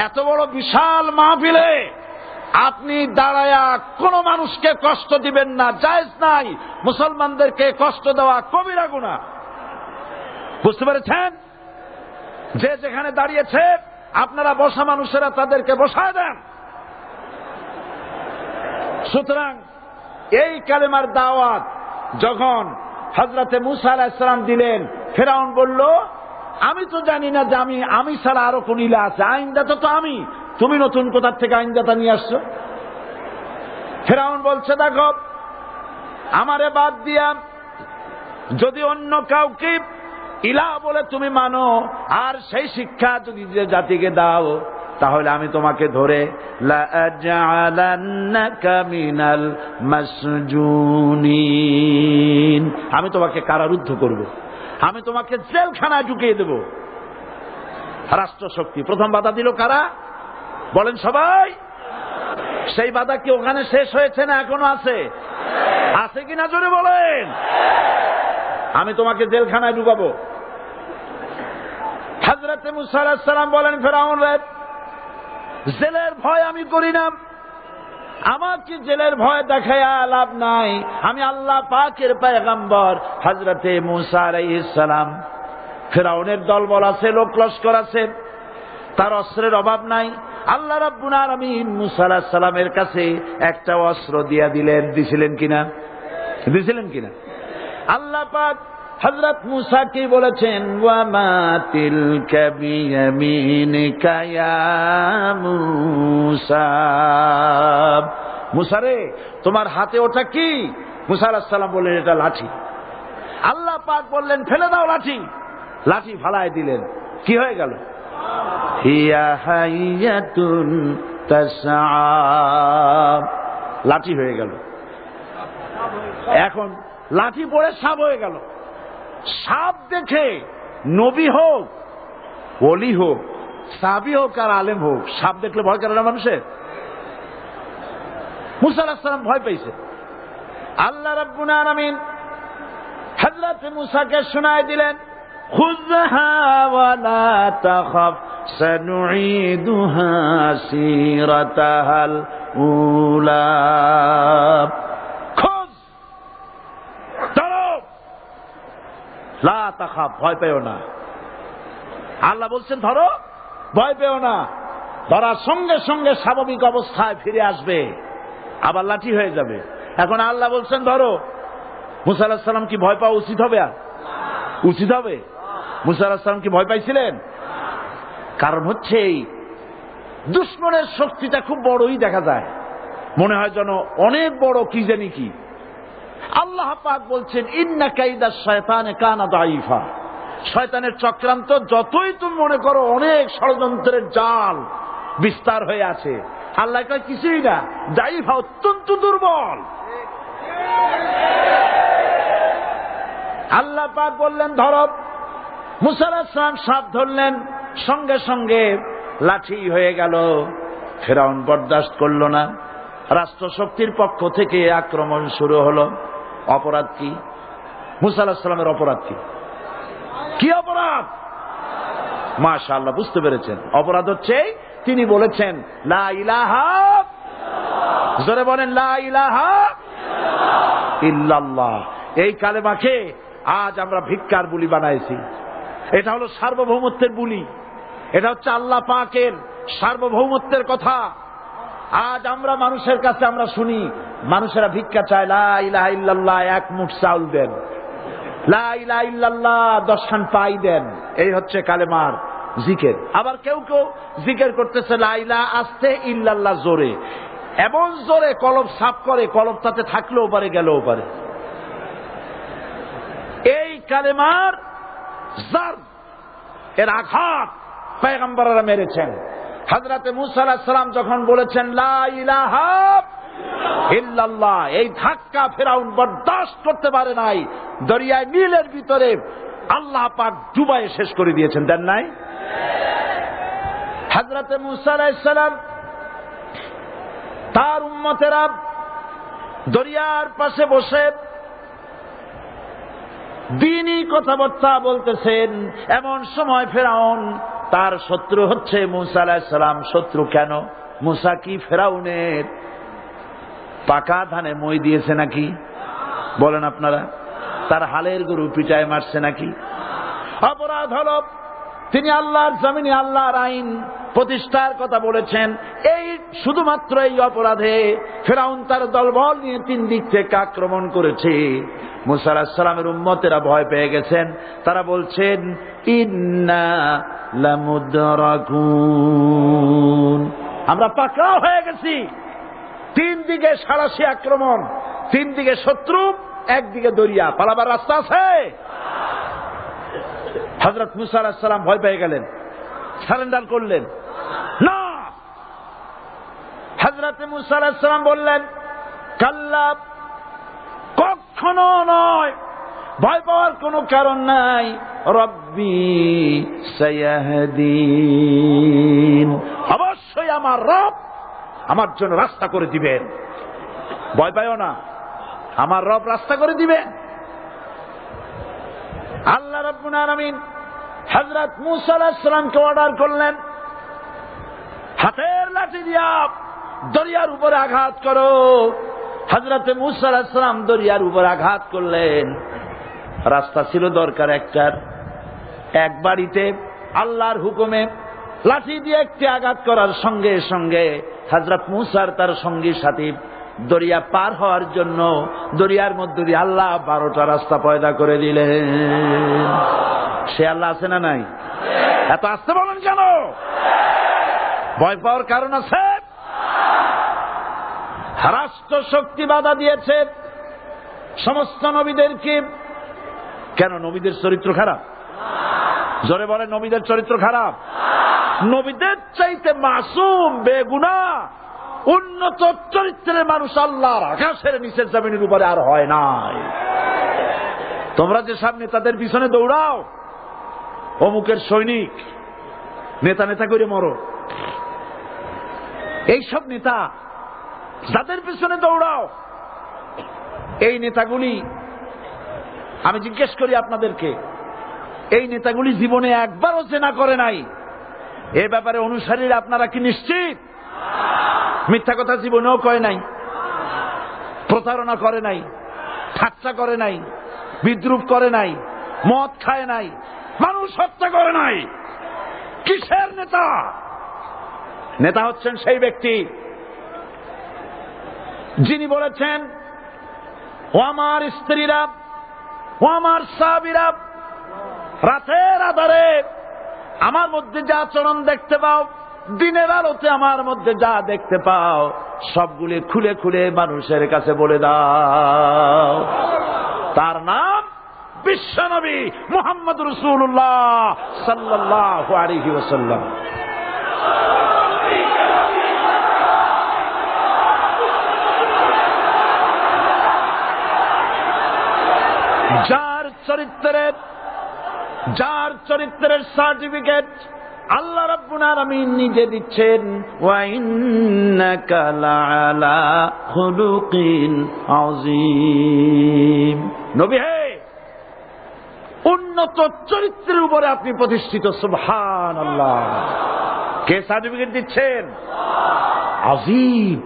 এত বড় বিশাল মাহফিলে আপনি দাঁড়ায়া কোন মানুষকে কষ্ট দিবেন না, জায়েজ নাই। মুসলমানদেরকে কষ্ট দেওয়া কবিরা গুনাহ। বুঝতে পেরেছেন? যে যেখানে দাঁড়িয়েছে আপনারা বসা মানুষেরা তাদেরকে বসায় দেন। সুতরাং এই কালেমার দাওয়াত যখন হযরতে মুসা আলাইহিস সালাম দিলেন, ফিরআউন বলল, আমি তো জানি না যে আমি ছাড়া আরো কোন ইলাহ আছে, আইনদাতা তো আমি, তুমি নতুন কোথা থেকে আইনদাতা নিয়ে আসছো? ফিরআউন বলছে, দেখো আমারে বাদ দিয়া যদি অন্য কাউকে ইলাহ বলে তুমি মানো আর সেই শিক্ষা যদি যে জাতিকে দাও, তাহলে আমি তোমাকে ধরে লাআজআলান্নাকা মিনাল মাসজুনিন, আমি তোমাকে কারারুদ্ধ করব, আমি তোমাকে জেলখানায় ঢুকিয়ে দেব। রাষ্ট্রশক্তি প্রথম বাধা দিল কারা? বলেন সবাই। সেই বাধা কি ওখানে শেষ হয়েছে না এখনো আছে? আছে কিনা জোরে বলেন। আমি তোমাকে জেলখানায় ঢুকাবো। হযরত মুসা আলাইহিস সালাম বলেন, ফিরআউন রে, জেলের ভয় আমি করি না, আমাকে জেলের ভয় দেখায়া লাভ নাই, আমি আল্লাহ পাকের পয়গম্বর। হযরতে মুসা আলাইহিস সালাম, ফিরআউনের দলবল আছে, লোক লস্কর আছে, তার অস্ত্রের অভাব নাই। আল্লাহ রাব্বুল আলামিন মুসা আলাইহিস সালামের কাছে একটা অস্ত্র দিয়া দিলেন। দিছিলেন কিনা? দিছিলেন কিনা? আল্লাহ পাক হযরত মুসা কি বলেছেন, ওয়া মা তিলকা বিয়ামিনিকা ইয়া মুসা, মুসা রে তোমার হাতে ওটা কি? মুসা আলাইহিস সালাম বললেন, এটা লাঠি। আল্লাহ পাক বললেন, ফেলে দাও লাঠি। লাঠি ফালায় দিলেন। কি হয়ে গেল? হিয়া হাইয়াতুন তাসআ, লাঠি হয়ে গেল। এখন লাঠি পড়ে সাপ হয়ে গেল। সাপ দেখে নবী হোক, ওলি হোক, সাহাবী হোক আর আলেম হোক, সাপ দেখলে ভয় করে না মানুষের? মুসা আলাইহিস সালাম ভয় পেয়েছে। আল্লাহ রাব্বুল আলামিন হযরত মুসাকে শোনায় দিলেন, খুযহা ওয়া লা তাখাফ সানুঈদুহা সিরাতাহাল উলা, লা তাখাফ, ভয় পেও না। আল্লাহ বলছেন ধরো, ভয় পেও না। ধরার সঙ্গে সঙ্গে স্বাভাবিক অবস্থায় ফিরে আসবে, আবার লাঠি হয়ে যাবে। এখন আল্লাহ বলছেন ধরো। মুসা আলাইহিস সালাম কি ভয় পাওয়া উচিত হবে? আর উচিত হবে? মুসা আলাইহিস সালাম কি ভয় পাইছিলেন? কারণ হচ্ছে এই দুশমনের শক্তিটা খুব বড়ই দেখা যায়, মনে হয় যেন অনেক বড়, কি জানি কি। আল্লাহ পাক বলছেন, ইন্না কাইদাশ শায়তানে কানা দাঈফা, শয়তানের চক্রান্ত যতই তুমি মনে করো অনেক ষড়যন্ত্রের জাল বিস্তার হয়ে আছে, আল্লাহ কয় কিছুই না, দাঈফা, অত্যন্ত দুর্বল। আল্লাহ পাক বললেন ধরো। মুসা আলাইহিস সালাম সাপ ধরলেন, সঙ্গে সঙ্গে লাঠি হয়ে গেল। ফিরআউন বরদাস্ত করল না, রাষ্ট্রশক্তির পক্ষ থেকে আক্রমণ শুরু হলো। অপরাধ কি? মুসা আলাইহিস সালামের অপরাধ কি? কি অপরাধ? মাশাআল্লাহ, বুঝতে পেরেছেন। অপরাধ হচ্ছে তিনি বলেছেন লা ইলাহা, জোরে বলেন লা ইলাহা ইল্লাল্লাহ। এই কালেমাকে আজ আমরা ভিক্ষার বুলি বানাইছি। এটা হলো সার্বভৌমত্বের বুলি, এটা হচ্ছে আল্লাহ পাকের সার্বভৌমত্বের কথা। আজ আমরা মানুষের কাছে আমরা শুনি, মানুষেরা ভিক্ষা চায়, লা ইলাহা ইল্লাল্লাহ, এক মুঠ চাউল দেন, লা ইলাহা ইল্লাল্লাহ 10 খান পাই দেন। এই হচ্ছে কালেমার জিকির। আবার কেউ কেউ জিকির করতেছে লা ইলাহা আস্তে, ইল্লাল্লাহ জোরে, এমন জোরে কলব সাফ করে, কলব তাতে থাকলেও পারে গেলেও পারে। এই কালেমার জার, এর আঘাত পয়গম্বররা মেরেছেন। হযরতে মুসা আলাইহিস সালাম যখন বলেছেন লা ইলাহা ইল্লাল্লাহ, এই ধাক্কা ফিরআউন বরদাস্ত করতে পারে নাই। দরিয়ায় নীলের ভিতরে আল্লাহ পাক ডুবাইয়ে শেষ করে দিয়েছেন, দেন নাই? হযরতে মুসা আলাইহিস সালাম, তার উম্মতেরা দরিয়ার পাশে বসে দ্বীনি কথাবার্তা বলতেছেন। এমন সময় ফিরআউন তার শত্রু হচ্ছে মুসা আলাইহিস সালাম। শত্রু কেন? মুসা কি ফেরাউনের পাকা ধানে মই দিয়েছে নাকি? বলেন আপনারা। তার হালের গরু পিটায় মারছে নাকি? অপরাধ হলো তিনি আল্লাহর জমিনে আল্লাহর আইন প্রতিষ্ঠার কথা বলেছেন। এই শুধুমাত্র এই অপরাধে ফেরাউন তার দলবল নিয়ে 3 দিক থেকে আক্রমণ করেছে। মুসা আলাইহিস সালামের উম্মতেরা ভয় পেয়ে গেছেন। তারা বলছেন ইন্না লামুদরাকুন, আমরা পাকড়াও হয়ে গেছি। 3 দিকে সারাশি আক্রমণ, 3 দিকে শত্রু, একদিকে দরিয়া, পালাবার রাস্তা আছে? হযরত মুসা আলাইহিস সালাম ভয় পেয়ে গেলেন, সারেন্ডার করলেন না। হযরত মুসা আলাইহিস সালাম বললেন কাল্লা, কখনো নয়, ভয় পাওয়ার কোনো কারণ নাই। রব্বি সায়াহদিন, অবশ্যই আমার রব আমার জন্য রাস্তা করে দিবেন। ভয় পাইও না, আমার রব রাস্তা করে দিবেন। আল্লাহ রাব্বুল আলামিন হযরত মুসা আলাইহিস সালামকে অর্ডার করলেন, হাতের লাঠি দিয়া দরিয়ার উপরে আঘাত করো। হযরত মুসা আলাইহিস সালাম দরিয়ার উপর আঘাত করলেন। রাস্তা ছিল দরকার একটার, এক বাড়িতে আল্লাহর হুকুমে লাঠি দিয়ে একটি আঘাত করার সঙ্গে সঙ্গে হযরত মুসার তার সঙ্গী সাথী দরিয়া পার হওয়ার জন্য দরিয়ার মধ্যে দিয়ে আল্লাহ 12টা রাস্তা পয়দা করে দিলেন। সে আল্লাহ আছে না নাই? এত আসতে বলেন কেন? ভয় পাওয়ার কারণ আছে? রাষ্ট্র শক্তি বাধা দিয়েছে সমস্ত নবীদেরকে। কেন? নবীদের চরিত্র খারাপ? জোরে বলে, নবীদের চরিত্র খারাপ? নবীদের চাইতে মাসুম বেগুনাহ উন্নত চরিত্রের মানুষ আল্লাহর আকাশের নিচের জমিনের উপরে আর হয় নাই। তোমরা যে সামনে তাদের পিছনে দৌড়াও, অমুকের সৈনিক, নেতা নেতা করে মরো, এইসব নেতা যাদের পিছনে দৌড়াও, এই নেতাগুলি, আমি জিজ্ঞেস করি আপনাদেরকে, এই নেতাগুলি জীবনে একবারও জেনা করে নাই। এ ব্যাপারে অনুসারীরা আপনারা কি নিশ্চিত? মিথ্যা কথা জীবনেও কয় নাই, প্রতারণা করে নাই, ঠাট্টা করে নাই, বিদ্রুপ করে নাই, মদ খায় নাই, মানুষ হত্যা করে নাই। কিসের নেতা? নেতা হচ্ছেন সেই ব্যক্তি যিনি বলেছেন, ও আমার স্ত্রীরা, ও আমার সাহাবীরা, রাতের আধারে আমার মধ্যে যা আচরণ দেখতে পাও, দিনের আলোতে আমার মধ্যে যা দেখতে পাও, সবগুলি খুলে খুলে মানুষের কাছে বলে দাও। তার নাম বিশ্বনবী মুহাম্মদ রাসূলুল্লাহ সাল্লাল্লাহু আলাইহি ওয়াসাল্লাম। যার চরিত্রের সার্টিফিকেট আল্লাহ রাব্বুল আলামিন নিজে দিচ্ছেন, ওয়া ইন্নাকা লাআলা খুলুকিন আযীম। নবী হে, উন্নত চরিত্রের উপরে আপনি প্রতিষ্ঠিত। সুবহানাল্লাহ। কে সার্টিফিকেট দিচ্ছেন? আযীম,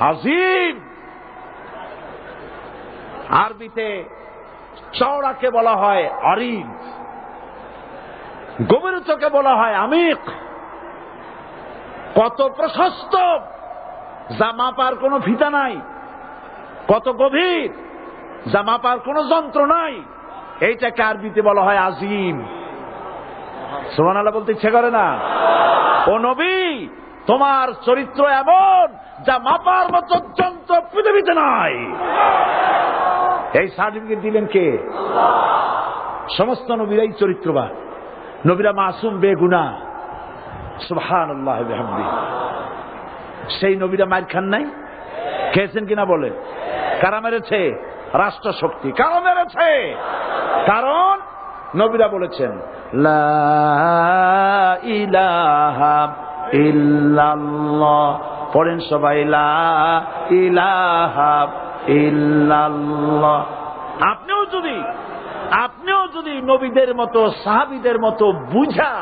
আযীম। আরবিতে চওড়াকে বলা হয় আরিদ, গভীরতাকে বলা হয় আমিক। কত প্রশস্ত, যা মাপার কোনো ফিতা নাই, কত গভীর, যা মাপার কোনো যন্ত্র নাই, এইটাকে আরবিতে বলা হয় আজিম। সুবহানাল্লাহ বলতে ইচ্ছে করে না? ও নবী, তোমার চরিত্র এমন যা মাপার মতো যন্ত্র পৃথিবীতে নাই। এই সার্টিফিকেট দিলেন কে? সমস্ত নবীরাই চরিত্রবান, নবীরা মাসুম বেগুনাহ। সুবহানাল্লাহ ওয়া বিহামদিহি। সেই নবীরা মার খান নাই? খেয়েছেন কিনা বলে? কারা মেরেছে? রাষ্ট্র শক্তি। কারা মেরেছে? কারণ নবীরা বলেছেন লা ইলাহা ইল্লাল্লাহ। পড়েন সবাই, লা ইলাহা ইল্লাল্লাহ। আপনিও যদি নবীদের মতো, সাহাবীদের মতো বুঝা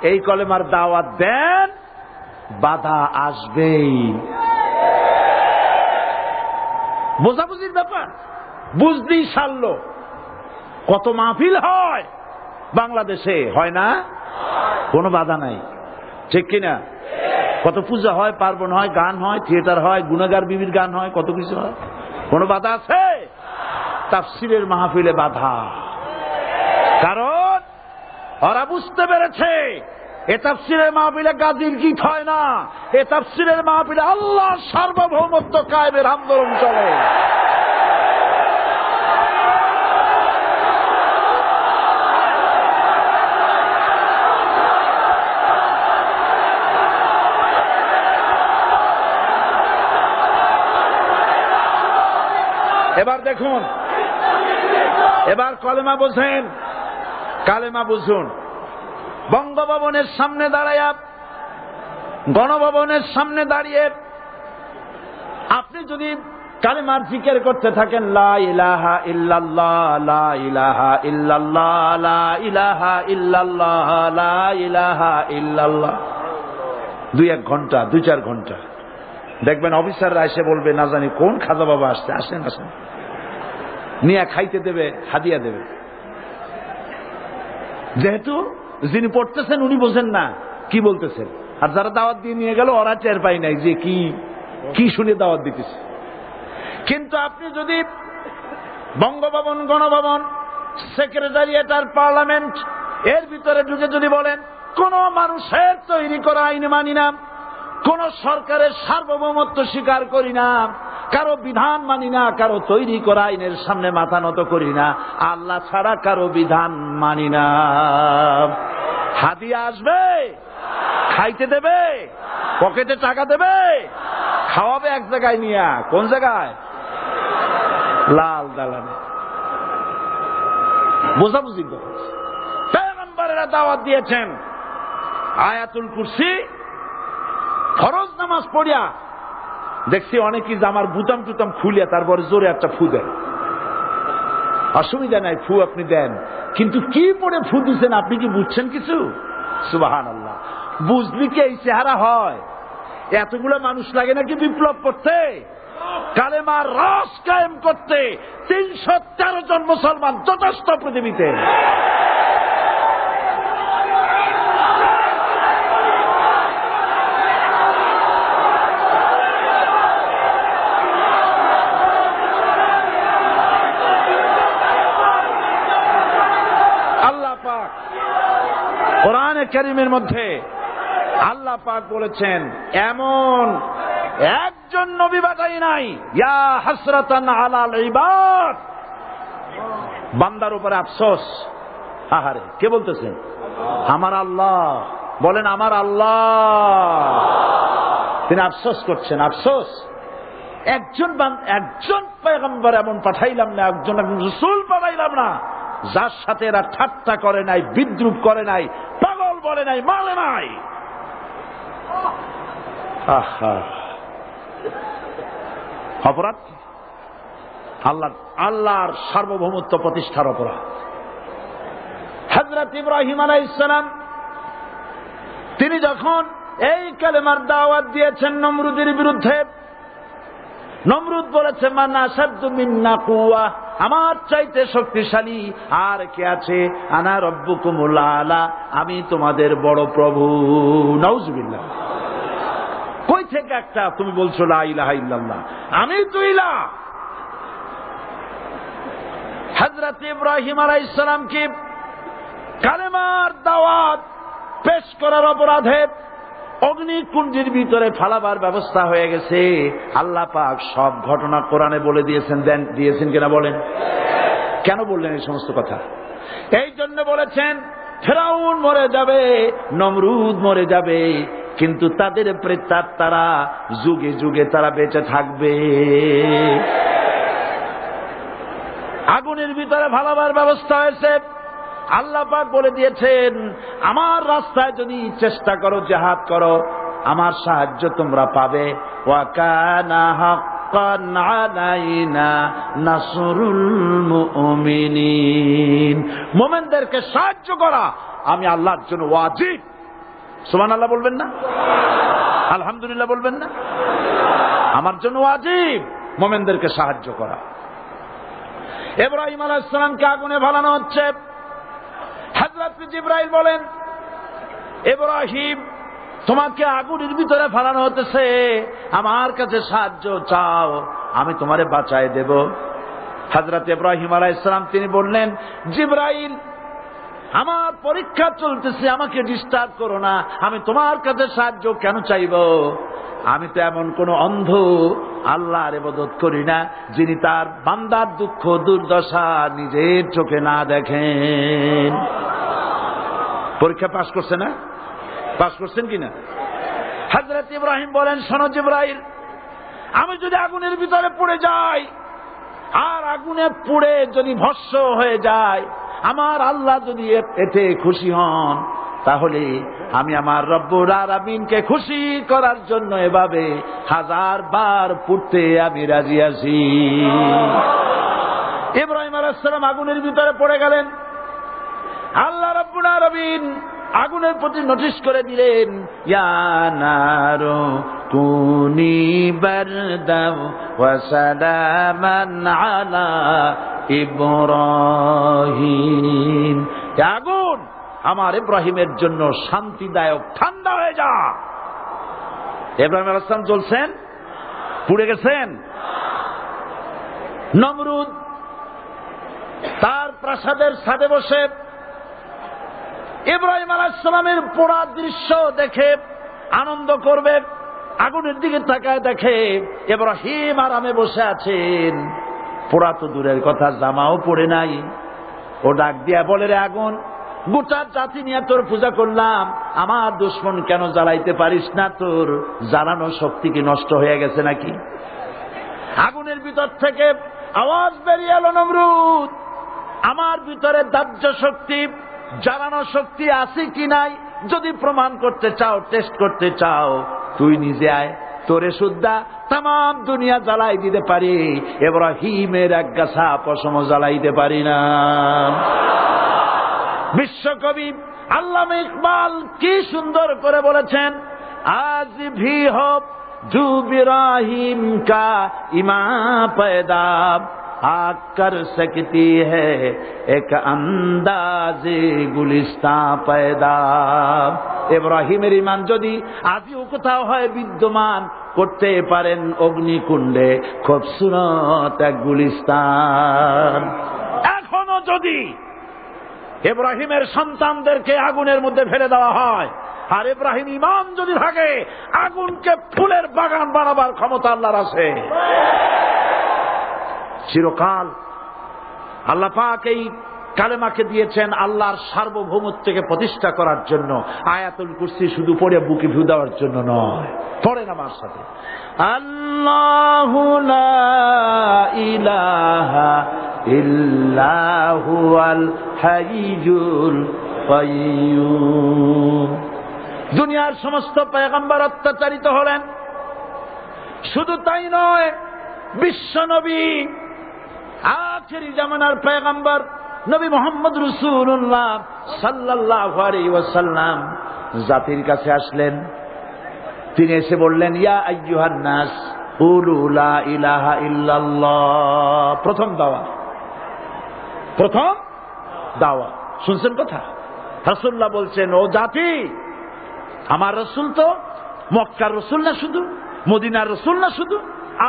এই কলেমার দাওয়াত দেন, বাধা আসবেই। বোঝাবুঝির ব্যাপার, বুঝতেই সারলো। কত মাহফিল হয় বাংলাদেশে, হয় না? কোনো বাধা নাই, ঠিক কিনা? কত পূজা হয়, পার্বণ হয়, গান হয়, থিয়েটার হয়, গুনাগার বিবির গান হয়, কত কিছু হয়। কোনো বাধা আছে? তাফসীরের মাহফিলে বাধা। কারণ ওরা বুঝতে পেরেছে এ তাফসীরের মাহফিলে গাজীর গীত হয় না, এ তাফসীরের মাহফিলে আল্লাহর সার্বভৌমত্ব কায়েমের আন্দোলন চলে। এবার দেখুন, এবার কলেমা বোঝেন, কালেমা বুঝুন। বঙ্গভবনের সামনে দাঁড়াইয়া, গণভবনের সামনে দাঁড়িয়ে আপনি যদি কালেমার জিকির করতে থাকেন, লা ইলাহা ইল্লাল্লাহ, লা ইলাহা ইল্লাল্লাহ, লা ইলাহা ইল্লাল্লাহ, লা ইলাহা ইল্লাল্লাহ, 2-1 ঘন্টা, 2-4 ঘন্টা, দেখবেন অফিসাররা এসে বলবে, না জানি কোন খাজা বাবা আসছে, আসেন আসেন, নিয়ে খাইতে দেবে, হাদিয়া দেবে। যেহেতু যিনি পড়তেছেন উনি বোঝেন না কি বলতেছেন, আর যারা দাওয়াত দিয়ে নিয়ে গেল ওরা টের পাই নাই যে কি কি শুনে দাওয়াত দিতেছে। কিন্তু আপনি যদি বঙ্গভবন, গণভবন, সেক্রেটারিয়েট আর পার্লামেন্ট এর ভিতরে ঢুকে যদি বলেন, কোন মানুষের তৈরি করা আইন মানি না, কোন সরকারের সার্বভৌমত্ব স্বীকার করি না, কারো বিধান মানি না, কারো তৈরি করা আইনের সামনে মাথা নত করি না, আল্লাহ ছাড়া কারো বিধান মানি না, হাদিয়া আসবে, খাইতে দেবে, পকেটে টাকা দেবে, খাওয়াবে এক জায়গায় নিয়ে, কোন জায়গায়? লাল দালানে। বোঝাবুঝি পয়গম্বরেরা দাওয়াত দিয়েছেন, আয়াতুল কুরসি ফরজ নামাজ পড়িয়া দেখছি অনেকেই জামার বুতাম টুতাম খুলিয়া তারপরে জোরে একটা ফু দেন। অসুবিধা নাই, ফু আপনি দেন, কিন্তু কি পড়ে ফু দিচ্ছেন আপনি কি বুঝছেন কিছু? সুবহানাল্লাহ। বুঝলি কি এই চেহারা হয়? এতগুলো মানুষ লাগে নাকি বিপ্লব করতে, কালেমার রস কায়েম করতে? 313 জন মুসলমান যথেষ্ট পৃথিবীতে। কোরআনে কারীমের মধ্যে আল্লাহ পাক বলেছেন, এমন একজন নবী পাঠাই নাই, ইয়া হাসরাতান আলাল ইবাদ, বান্দার উপরে আফসোস। আহারে, কে বলতেছেন? আমার আল্লাহ। বলেন আমার আল্লাহ। তিনি আফসোস করছেন, আফসোস একজন পয়গম্বর এমন পাঠাইলাম না, একজন রাসূল পাঠাইলাম না যার সাথে এরা ঠাট্টা করে নাই, বিদ্রুপ করে নাই, পাগল বলে নাই, মানে নাই। অপরাধ আল্লাহর সার্বভৌমত্ব প্রতিষ্ঠার অপরাধ। হযরত ইব্রাহিম আলাইহিস সালাম তিনি যখন এই কালেমার দাওয়াত দিয়েছেন নমরুদের বিরুদ্ধে, নমরুদ বলেছে, মান আশাদ্দু মিন্না কুওয়া, আমার চাইতে শক্তিশালী আর কে আছে? আনা রব্বুকুমুল আলা, আমি তোমাদের বড় প্রভু। নাউজুবিল্লাহ। কই থেকে একটা তুমি বলছো লা ইলাহা ইল্লাল্লাহ, আমি তো ইলাহ। হযরত ইব্রাহিম আলাইহিস সালামকে কালেমার দাওয়াত পেশ করার অপরাধে অগ্নিকুণ্ডের ভিতরে ফালাবার ব্যবস্থা হয়ে গেছে। আল্লাহ পাক সব ঘটনা কোরআনে বলে দিয়েছেন কিনা বলেন? কেন বললেন এই সমস্ত কথা? এই জন্য বলেছেন, ফেরাউন মরে যাবে, নমরুদ মরে যাবে, কিন্তু তাদের প্রেতাত্মারা যুগে যুগে তারা বেঁচে থাকবে। আগুনের ভিতরে ফালাবার ব্যবস্থা হয়েছে। আল্লাহ পাক বলে দিয়েছেন, আমার রাস্তায় যদি চেষ্টা করো, জিহাদ করো, আমার সাহায্য তোমরা পাবে। ওয়া কানা হাক্কান আলাইনা নাসরুল মুমিনিন, মুমিনদেরকে সাহায্য করা আমি আল্লাহর জন্য ওয়াজিব, সুবহানাল্লাহ বলবেন না? আলহামদুলিল্লাহ বলবেন না? আমার জন্য ওয়াজিব মুমিনদেরকে সাহায্য করা। ইব্রাহিম আলাইহিস সালামকে আগুনে ফেলানো হচ্ছে। হযরত জিবরাইল বলেন, ইব্রাহিম তোমাকে আগুনের ভিতরে ফেলানো হতেছে, আমার কাছে সাহায্য চাও, আমি তোমারে বাঁচায় দেব। হযরত ইব্রাহিম আলাইহিস সালাম তিনি বললেন, জিবরাইল আমার পরীক্ষা চলতেছে, আমাকে ডিস্টার্ব করো না, আমি তোমার কাছে সাহায্য কেন চাইব? আমি তো এমন কোন অন্ধ আল্লাহর ইবাদত করি না যিনি তার বান্দার দুঃখ দুর্দশা নিজের চোখে না দেখেন। পরীক্ষা পাস করছে না? পাস করছেন কিনা? হযরত ইব্রাহিম বলেন, শোনো জিবরাইল, আমি যদি আগুনের ভিতরে পড়ে যাই আর আগুনে পুড়ে যদি ভস্ম হয়ে যায়, আমার আল্লাহ যদি এতে খুশি হন, তাহলে আমি আমার রব্বুল আলামিনকে খুশি করার জন্য এভাবে 1000 বার পুড়তে আমি রাজি আছি। ইব্রাহিম আলাইহিস সালাম আগুনের ভিতরে পড়ে গেলেন। আল্লাহ রব্বুল আলামিন আগুনের প্রতি নোটিশ করে দিলেন, ইয়া নারু কুনি বারদাও ওয়া সালামান আলা ইব্রাহিম। আগুন আমার ইব্রাহিমের জন্য শান্তিদায়ক, ঠান্ডা হয়ে যা। ইব্রাহিম আলাইহিস সালাম জ্বলছেন, পুড়ে গেছেন। নমরুদ তার প্রাসাদের ছাদে বসে ইব্রাহিম আলাইহিস সালামের পোড়া দৃশ্য দেখে আনন্দ করবে, আগুনের দিকে তাকায় দেখে ইব্রাহিম আরামে বসে আছেন। পোড়া তো দূরের কথা, জামাও পড়ে নাই। ও ডাক দিয়া বলে, রে আগুন, গোটা জাতি নিয়ে তোর পূজা করলাম, আমার দুশমন কেন জ্বালাইতে পারিস না? তোর জ্বালানো শক্তি কি নষ্ট হয়ে গেছে নাকি? আগুনের ভিতর থেকে আওয়াজ বেরিয়ে এলো, নমরুদ, আমার ভিতরে দাহ্য শক্তি, জ্বালানো শক্তি আছে কি নাই যদি প্রমাণ করতে চাও, টেস্ট করতে চাও, তুই নিজে আয়, তোরে সুদ্ধা তাম দুনিয়া জ্বালাই দিতে পারি, ইব্রাহিমের এক গাছা পশম জ্বালাইতে পারি না। বিশ্বকবি আল্লামা ইকবাল কি সুন্দর করে বলেছেন, আজ ভি হো জু ইব্রাহিম কা ইমা পয়দা आग कर सकती है एक अंदाजे गुलिस्ता पैदा। ইব্রাহিমের ঈমান যদি আজও কোথাও হয় বিদ্যমান, করতে পারেন অগ্নিকুণ্ডে খুবসুরত এক গুলিস্তান। এখনো যদি ইব্রাহিমের সন্তানদেরকে আগুনের মধ্যে ফেলে দেওয়া হয়, আর ইব্রাহিম ঈমান যদি থাকে, আগুনকে ফুলের বাগান বানাবার ক্ষমতা আল্লাহর আছে। চিরকাল আল্লাহ পাক এই কালেমাকে দিয়েছেন আল্লাহর সার্বভৌমত্বকে প্রতিষ্ঠা করার জন্য। আয়াতুল কুরসি শুধু পড়ে বুকে ভু দেওয়ার জন্য নয়, পড়েন আমার সাথে, আল্লাহু লা ইলাহা ইল্লা হুয়াল হাইয়ুল কাইয়্যুম। দুনিয়ার সমস্ত পয়গম্বর অত্যাচারিত হলেন, শুধু তাই নয়, বিশ্ব নবী আখিরি জামানার পয়গম্বর নবী মুহাম্মদ রাসূলুল্লাহ সাল্লাল্লাহু আলাইহি ওয়াসাল্লাম জাতির কাছে আসলেন। তিনি এসে বললেন, ইয়া আইয়ুহান নাস কুলু লা ইলাহা ইল্লাল্লাহ। প্রথম দাওয়া শুনছেন কথা? রাসূলুল্লাহ বলছেন, ও জাতি, আমার রাসূল তো মক্কার রাসূল না শুধু, মদিনার রাসূল না শুধু,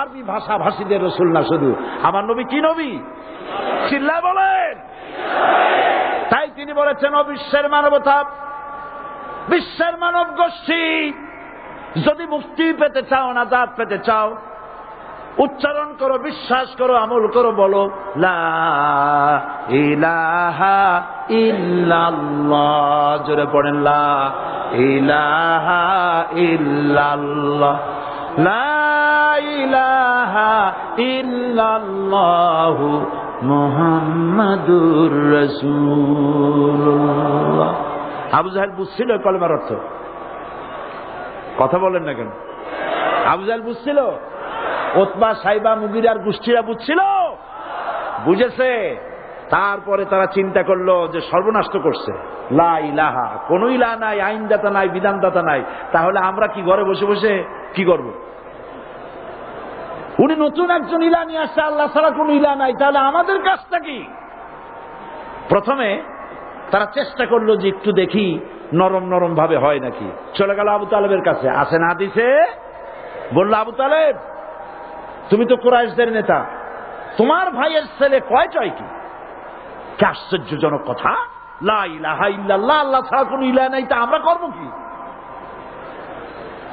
আরবি ভাষা ভাষীদের রাসূল না শুধু, আমার নবী কি নবী? চিল্লায় বলেন। তাই তিনি বলেছেন, ও বিশ্বের মানবতা, বিশ্বের মানব গোষ্ঠী, যদি মুক্তি পেতে চাও, নাজাত পেতে চাও, উচ্চারণ করো, বিশ্বাস করো, আমল করো, বলো লা ইলাহা ইল্লাল্লাহ। জোরে পড়েন, লা ইলাহা ইল্লাল্লাহ, লা ইলাহা ইল্লাল্লাহু মুহাম্মাদুর রাসূলুল্লাহ। আবু জাহেল বুঝছিল কলেমার অর্থ? কথা বলেন না কেন? আবু জাহেল বুঝছিল? উতবা, সাইবা, মুগিরার গোষ্ঠীরা বুঝছিল? বুঝেছে। তারপরে তারা চিন্তা করলো যে সর্বনাশ তো করছে, লা ইলাহা, কোন ইলাহ নাই, আইনদাতা নাই, বিধানদাতা নাই, তাহলে আমরা কি ঘরে বসে বসে কি করব? উনি নতুন একজন ইলাহ নিয়ে আসছে, আল্লাহ ছাড়া কোন ইলাহ নাই, তাহলে আমাদের কাজটা কি? প্রথমে তারা চেষ্টা করলো যে একটু দেখি নরম নরম ভাবে হয় নাকি। চলে গেল আবু তালেবের কাছে, আসে না হাদিসে বলল, আবু তালেব তুমি তো কুরাইশদের নেতা, তোমার ভাইয়ের ছেলে কয়টাই কি? কি আশ্চর্যজনক কথা, লা ইলাহা ইল্লাল্লাহ, আল্লাহ ছাড়া কোন ইলাহ নাই, তা আমরা করব কি?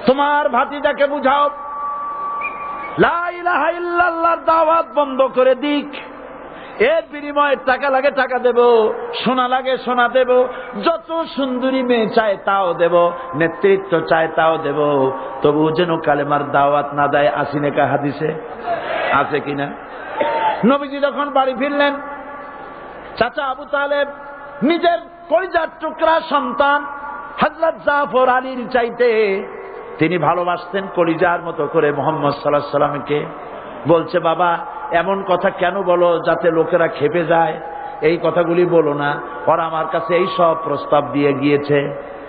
তোমার ভাতিজাকে বুঝাও লা ইলাহা ইল্লাল্লাহর দাওয়াত বন্ধ করে দিক, এর বিনিময়ে টাকা লাগে টাকা দেব, সোনা লাগে সোনা দেব, যত সুন্দরী মেয়ে চায় তাও দেব, নেতৃত্ব চায় তাও দেব, তবু যেন কালেমার দাওয়াত না দেয়। আসিনে কা হাদিসে আছে কিনা? নবীজি যখন বাড়ি ফিরলেন, চাচা আবু তালেব নিজের কলিজার টুকরা সন্তান হযরত জাফর আলীর চাইতে তিনি ভালোবাসতেন কলিজার মতো করে মুহাম্মদ সাল্লাল্লাহু আলাইহি সাল্লামকে। বলছে, বাবা এমন কথা কেন বলো যাতে লোকেরা খেপে যায়? এই কথাগুলি বলো না, ওরা আমার কাছে এই সব প্রস্তাব দিয়ে গিয়েছে।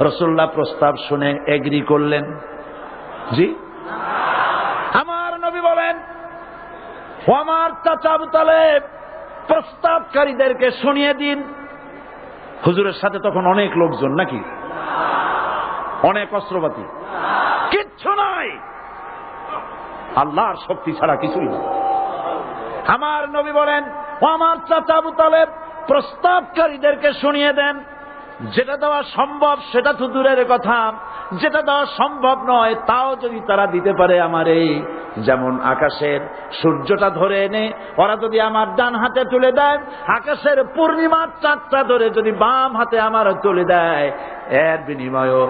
রাসূলুল্লাহ প্রস্তাব শুনে এগ্রি করলেন। জি, আমার নবী বলেন, ও আমার চাচা আবু তালেব প্রস্তাবকারীদেরকে শুনিয়ে দিন। হুজুরের সাথে তখন অনেক লোকজন নাকি, অনেক অস্ত্রপাতি, কিচ্ছু নাই, আল্লাহর শক্তি ছাড়া কিছুই না। আমার নবী বলেন, ও আমার চাচা আবু তালেব প্রস্তাবকারীদেরকে শুনিয়ে দেন, যেটা দেওয়া সম্ভব সেটা তো দূরের কথা, যেটা দেওয়া সম্ভব নয় তাও যদি তারা দিতে পারে আমারে, যেমন আকাশের সূর্যটা ধরে এনে ওরা যদি আমার ডান হাতে তুলে দেয়, আকাশের পূর্ণিমার চাঁদটা ধরে যদি বাম হাতে আমার তুলে দেয়, এর বিনিময়ে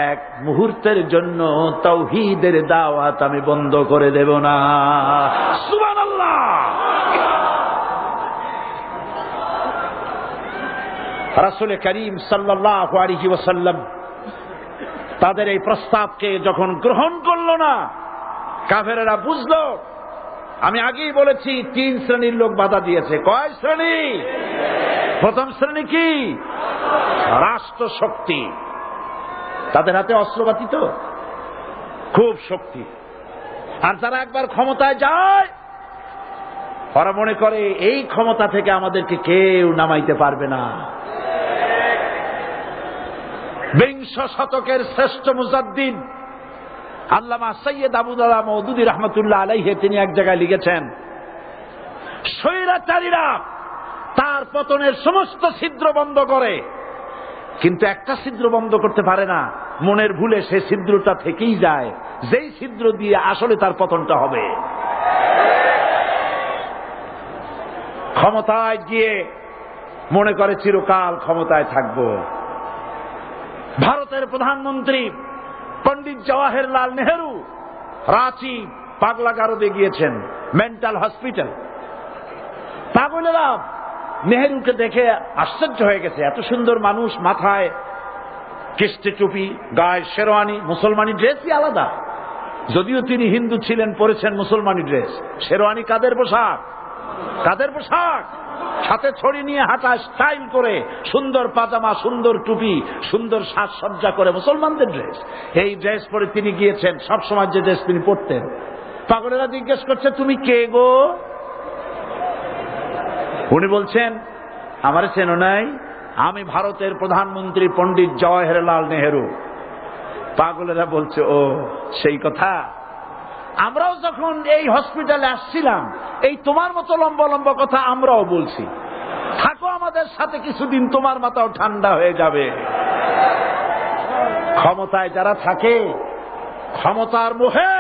এক মুহূর্তের জন্য তাওহীদের দাওয়াত আমি বন্ধ করে দেব না। সুবহানাল্লাহ। রাসূল করিম সাল্লাল্লাহু আলাইহি ওয়াসাল্লাম তাদের এই প্রস্তাবকে যখন গ্রহণ করলো না, কাফেরেরা বুঝলো, আমি আগেই বলেছি 3 শ্রেণীর লোক বাধা দিয়েছে। কয় শ্রেণী? প্রথম শ্রেণী কি? রাষ্ট্র শক্তি, তাদের হাতে অস্ত্রপাতি তো খুব শক্তি, আর তারা একবার ক্ষমতায় যায় ওরা মনে করে এই ক্ষমতা থেকে আমাদেরকে কেউ নামাইতে পারবে না। বিংশ শতকের শ্রেষ্ঠ মুজাদ্দিদ আল্লামা সৈয়দ আবুদুল্লাহ মওদুদী রাহমাতুল্লাহ আলাইহি তিনি এক জায়গায় লিখেছেন, স্বৈরাচারীরা তার পতনের সমস্ত ছিদ্র বন্ধ করে, কিন্তু একটা ছিদ্র বন্ধ করতে পারে না, মনের ভুলে সে ছিদ্রটা থেকেই যায়, যেই ছিদ্র দিয়ে আসলে তার পতনটা হবে। ক্ষমতায় গিয়ে মনে করে চিরকাল ক্ষমতায় থাকবো। ভারতের প্রধানমন্ত্রী পণ্ডিত জওয়াহরলাল নেহেরু রাঁচি পাগলাগারদে গিয়েছেন, মেন্টাল হসপিটাল। পাগলেরা নেহেরুকে দেখে আশ্চর্য হয়ে গেছে, এত সুন্দর মানুষ, মাথায় কিস্তি টুপি, গায়ে শেরওয়ানি, মুসলমানি ড্রেসই আলাদা, যদিও তিনি হিন্দু ছিলেন, পরেছেন মুসলমানি ড্রেস। শেরওয়ানি কাদের পোশাক? কাদের পোশাক? সাথে ছড়ি নিয়ে হাঁটা, স্টাইল করে, সুন্দর পাজামা, সুন্দর টুপি, সুন্দর সাজসজ্জা করে, মুসলমানদের ড্রেস। এই ড্রেস পরে তিনি গিয়েছেন, সবসময় যে ড্রেস তিনি পরতেন। পাগলেরা জিজ্ঞেস করছে, তুমি কে গো? উনি বলছেন, আমারে চেনো নাই, আমি ভারতের প্রধানমন্ত্রী পণ্ডিত জওয়াহরলাল নেহেরু। পাগলেরা বলছে, ও সেই কথা, আমরাও যখন এই হসপিটালে আসছিলাম এই তোমার মতো লম্বা লম্বা কথা আমরাও বলছি, থাকো আমাদের সাথে কিছুদিন, তোমার মাথাও ঠান্ডা হয়ে যাবে। ক্ষমতায় যারা থাকে, ক্ষমতার মোহে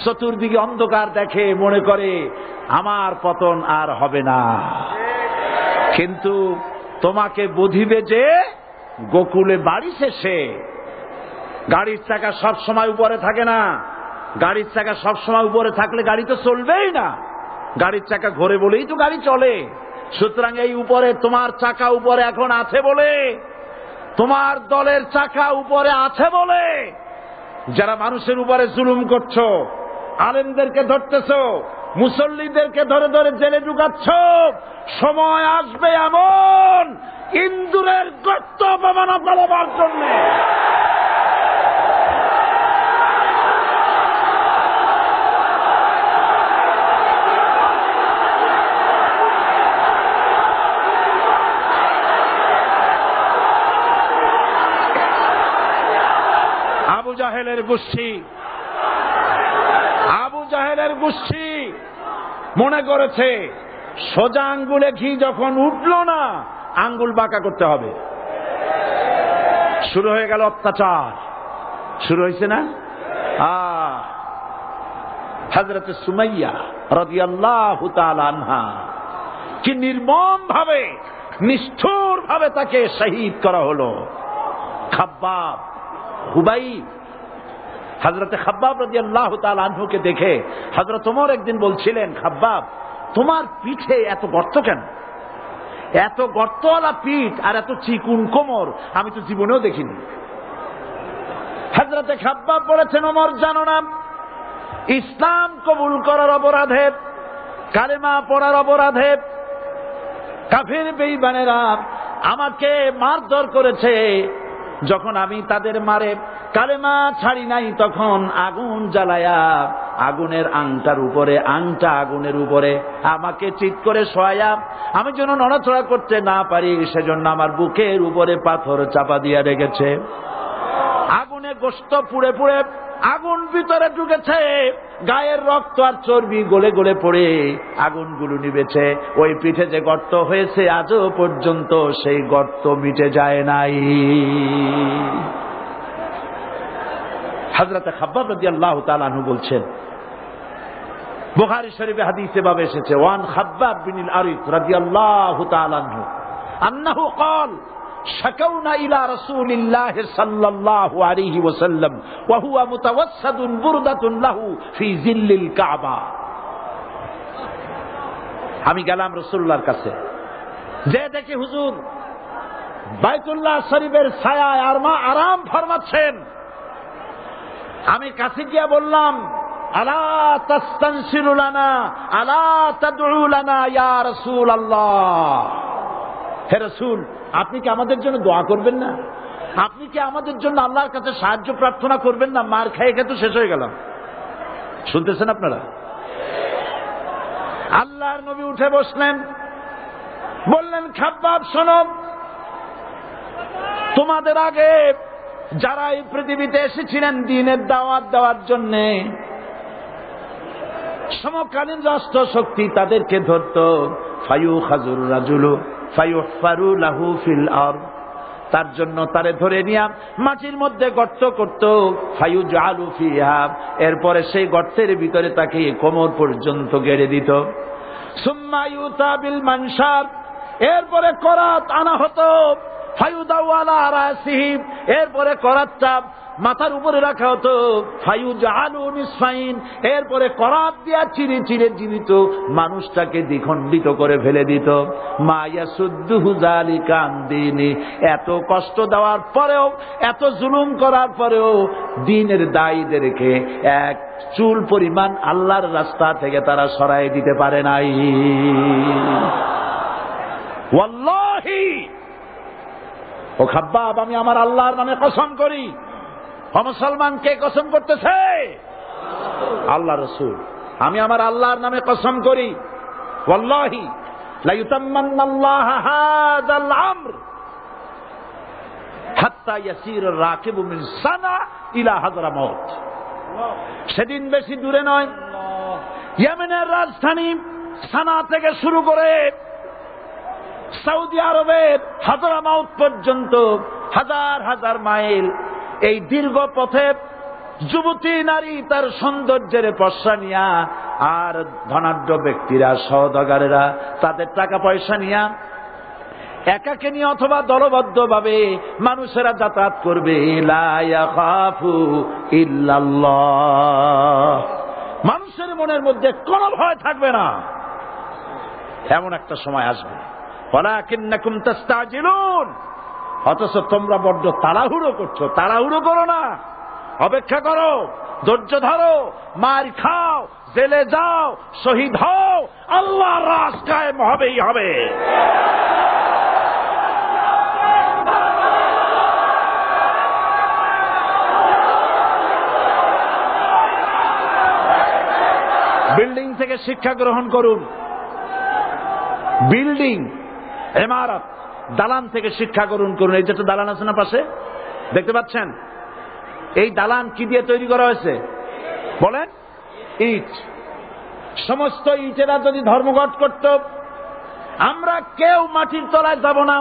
চতুর্দিকে অন্ধকার দেখে, মনে করে আমার পতন আর হবে না। কিন্তু তোমাকে বুঝিবে যে গোকুলে বাড়ি শেষে গাড়ির চাকা সব সময় উপরে থাকে না, গাড়ির চাকা সব সময় উপরে থাকলে গাড়ি তো চলবেই না, গাড়ির চাকা ঘোরে বলেই তো গাড়ি চলে। সুতরাং এই উপরে তোমার চাকা উপরে এখন আছে বলে, তোমার দলের চাকা উপরে আছে বলে যারা মানুষের উপরে জুলুম করছো, আলেমদেরকে ধরতেছো, মুসল্লিদেরকে ধরে ধরে জেলে ঢুকাচ্ছ, সময় আসবে এমন ইন্দুরের গর্ত অপমান পালাবার জন্য। আবু জাহেলের গোষ্ঠী মনে করেছে সোজা আঙ্গুলে ঘি যখন উঠল না, আঙ্গুল বাঁকা করতে হবে। শুরু হয়ে গেল অত্যাচার, শুরু হয়েছে না? হযরত সুমাইয়া রাদিয়াল্লাহু তাআলা আনহা কি নির্মম ভাবে, নিষ্ঠুর ভাবে তাকে শহীদ করা হলো। খাব্বাব, হুবাইব, হযরত খাব্বাব রাদিয়াল্লাহু তাআলা আনহুকে দেখে হযরত ওমর একদিন বলছিলেন, খাব্বাব তোমার পিঠে এত গর্ত কেন? এত গর্তওয়ালা পিঠ আর এত চিকুন কোমর আমি তো জীবনেও দেখিনি। হযরত খাব্বাব বলেছেন, ওমর জানো না, ইসলাম কবুল করার অপরাধে, কালেমা পড়ার অপরাধে কাফির বেঈমানেরা আমাকে মারধর করেছে। যখন আমি তাদের মারে কালেমা ছাড়ি নাই, তখন আগুন জ্বালায়া আগুনের আংটা আগুনের উপরে আমাকে চিৎ করে শোয়ায়া, আমি যেন নড়াচড়া করতে না পারি সেজন্য আমার বুকের উপরে পাথর চাপা দিয়ে রেখেছে। আগুনে গোশত পুড়ে পুড়ে আগুন ভিতরে ঢুকেছে, গায়ের রক্ত আর চর্বি গলে গলে পড়ে আগুনগুলো নিবেছে। ওই পিঠে যে গর্ত হয়েছে আজও পর্যন্ত সেই গর্ত মিটে যায় নাই। হযরত খাব্বাব রাদিয়াল্লাহু তাআলা আনহু বলছেন, বুখারী শরীফে হাদিসে ভাবে এসেছে, ওয়ান খাব্বাব বিন আরিত রাদিয়াল্লাহু তাআলা আনহু আন্নাহু قال شكونا إلى رسول الله صلى الله عليه وسلم وهو متوسد بردة له في ظل الكعبة। আমি গেলাম রাসূলুল্লাহর কাছে, যে দেখি হুজুর বাইতুল্লাহ শরীফের ছায়ায় আরাম ফরমাচ্ছেন। আমি কাছে গিয়ে বললাম, আলা তাস্তানসিরু লানা আলা তাদউ লানা ইয়া রাসূলুল্লাহ, হে রাসূল আপনি কি আমাদের জন্য দোয়া করবেন না? আপনি কি আমাদের জন্য আল্লাহর কাছে সাহায্য প্রার্থনা করবেন না? মার খেয়ে খেয়ে তো শেষ হয়ে গেলাম। শুনতেছেন আপনারা? আল্লাহর নবী উঠে বসলেন, বললেন, খাব্বাব শোনো, তোমাদের আগে যারা এই পৃথিবীতে এসেছিলেন দ্বীনের দাওয়াত দেওয়ার জন্য, সমকালীন রাষ্ট্র শক্তি তাদেরকে ধরত, ফায়ুখাজুর রাজুলু ফায়ুহফারু লাহু ফিল আরদ, তার জন্য তারে ধরে নিয়া মাটির মধ্যে গর্ত করত, ফায়ুজআলু ফিহা, এরপরে সেই গর্তের ভিতরে তাকে কোমর পর্যন্ত গেড়ে দিত। সুম্মা ইউতা বিল মানশার, এরপরে করাত আনা হতো, ফায়ুদাউ আলা রাসিহি, এরপরে করাতটা মাথার উপরে রাখা হতো, ফায়ুজআলু নিসফাইন, এরপরে করাত দিয়া চিরে চিরে জীবিত মানুষটাকে দ্বিখণ্ডিত করে ফেলে দিত। মা ইয়াসুদ্দুহু যালিকা আন দীনি, এত কষ্ট দেওয়ার পরেও, এত জুলুম করার পরেও দ্বীনের দায়ীদেরকে এক চুল পরিমাণ আল্লাহর রাস্তা থেকে তারা সরাই দিতে পারে নাই। ওয়াল্লাহি, ও খাব্বাব, আমি আমার আল্লাহর নামে কসম করি। মুসলমান কে কসম করতেছে? আল্লাহ রাসূল। আমি আমার আল্লাহর নামে কসম করি, ওয়াল্লাহি লা ইউতাম্মান্নাল্লাহু হাযাল আমর হাত্তা ইয়াসির রাকিবু মিন সানা ইলা হাযরামাউত। সেদিন বেশি দূরে নয়, ইয়েমেনের রাজধানী সানা থেকে শুরু করে সৌদি আরবের হাযরামাউত পর্যন্ত হাজার হাজার মাইল এই দীর্ঘ পথে যুবতী নারী তার সৌন্দর্যের পশ্চা নিয়া, আর ধনাঢ্য ব্যক্তিরা সওদাগরেরা তাদের টাকা পয়সা নিয়া একাকে নিয়ে অথবা দলবদ্ধ ভাবে মানুষেরা যাতায়াত করবে। লা ইয়াখাফু ইল্লাল্লাহ, মানুষের মনের মধ্যে কোনো ভয় থাকবে না। এমন একটা সময় আসবে, ওয়ালাকিন্নাকুম তাস্তাজিলুন, অথচ তোমরা বড্ড তাড়াহুড়ো করছো। তাড়াহুড়ো করো না, অপেক্ষা করো। ধৈর্য ধরো, মার খাও, জেলে যাও, শহীদ হও, আল্লাহর রাজ কায়েম হবেই হবে। বিল্ডিং থেকে শিক্ষা গ্রহণ করুন। বিল্ডিং, ইমারত, দালান থেকে শিক্ষা গ্রহণ করুন। এই যেটা দালান আছে না পাশে, দেখতে পাচ্ছেন? এই দালান কি দিয়ে তৈরি করা হয়েছে বলেন? ইট। সমস্ত ইটেরা যদি ধর্মঘট করত, আমরা কেউ মাটির তলায় যাব না,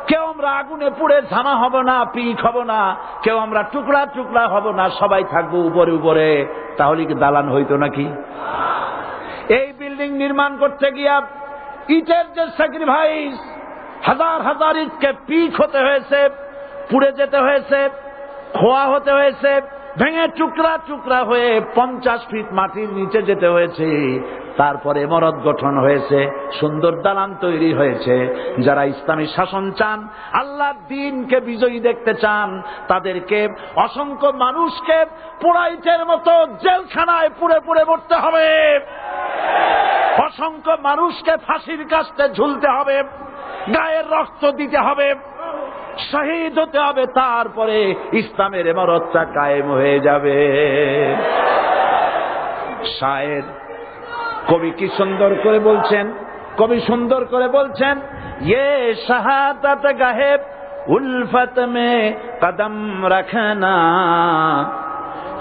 কেউ আমরা আগুনে পুড়ে ঝামা হব না, পিক হব না, কেউ আমরা টুকরা টুকরা হব না, সবাই থাকবো উপরে উপরে, তাহলে কি দালান হইতো নাকি? এই বিল্ডিং নির্মাণ করতে গিয়া ইটের যে স্যাক্রিফাইস, হাজার হাজার ইটকে পিক হতে হয়েছে, পুড়ে যেতে হয়েছে, খোয়া হতে হয়েছে, ভেঙে টুকরা টুকরা হয়ে 50 ফিট মাটির নিচে যেতে হয়েছে, তারপরে ইমারত গঠন হয়েছে, সুন্দর দালান তৈরি হয়েছে। যারা ইসলামী শাসন চান, আল্লাহর দ্বীনকে বিজয়ী দেখতে চান, তাদেরকে অসংখ্য মানুষকে পোড়াইটের মতো জেলখানায় পুড়ে পুড়ে মরতে হবে, অসংখ্য মানুষকে ফাঁসির কাস্তে ঝুলতে হবে, গায়ের রক্ত দিতে হবে, শহীদ হতে হবে, তারপরে ইসলামের ইমারতটা কায়েম হয়ে যাবে। শায়ের কবি কি সুন্দর করে বলছেন, কবি সুন্দর করে বলছেন, ये शहादत गाहे उल्फत में कदम रखना,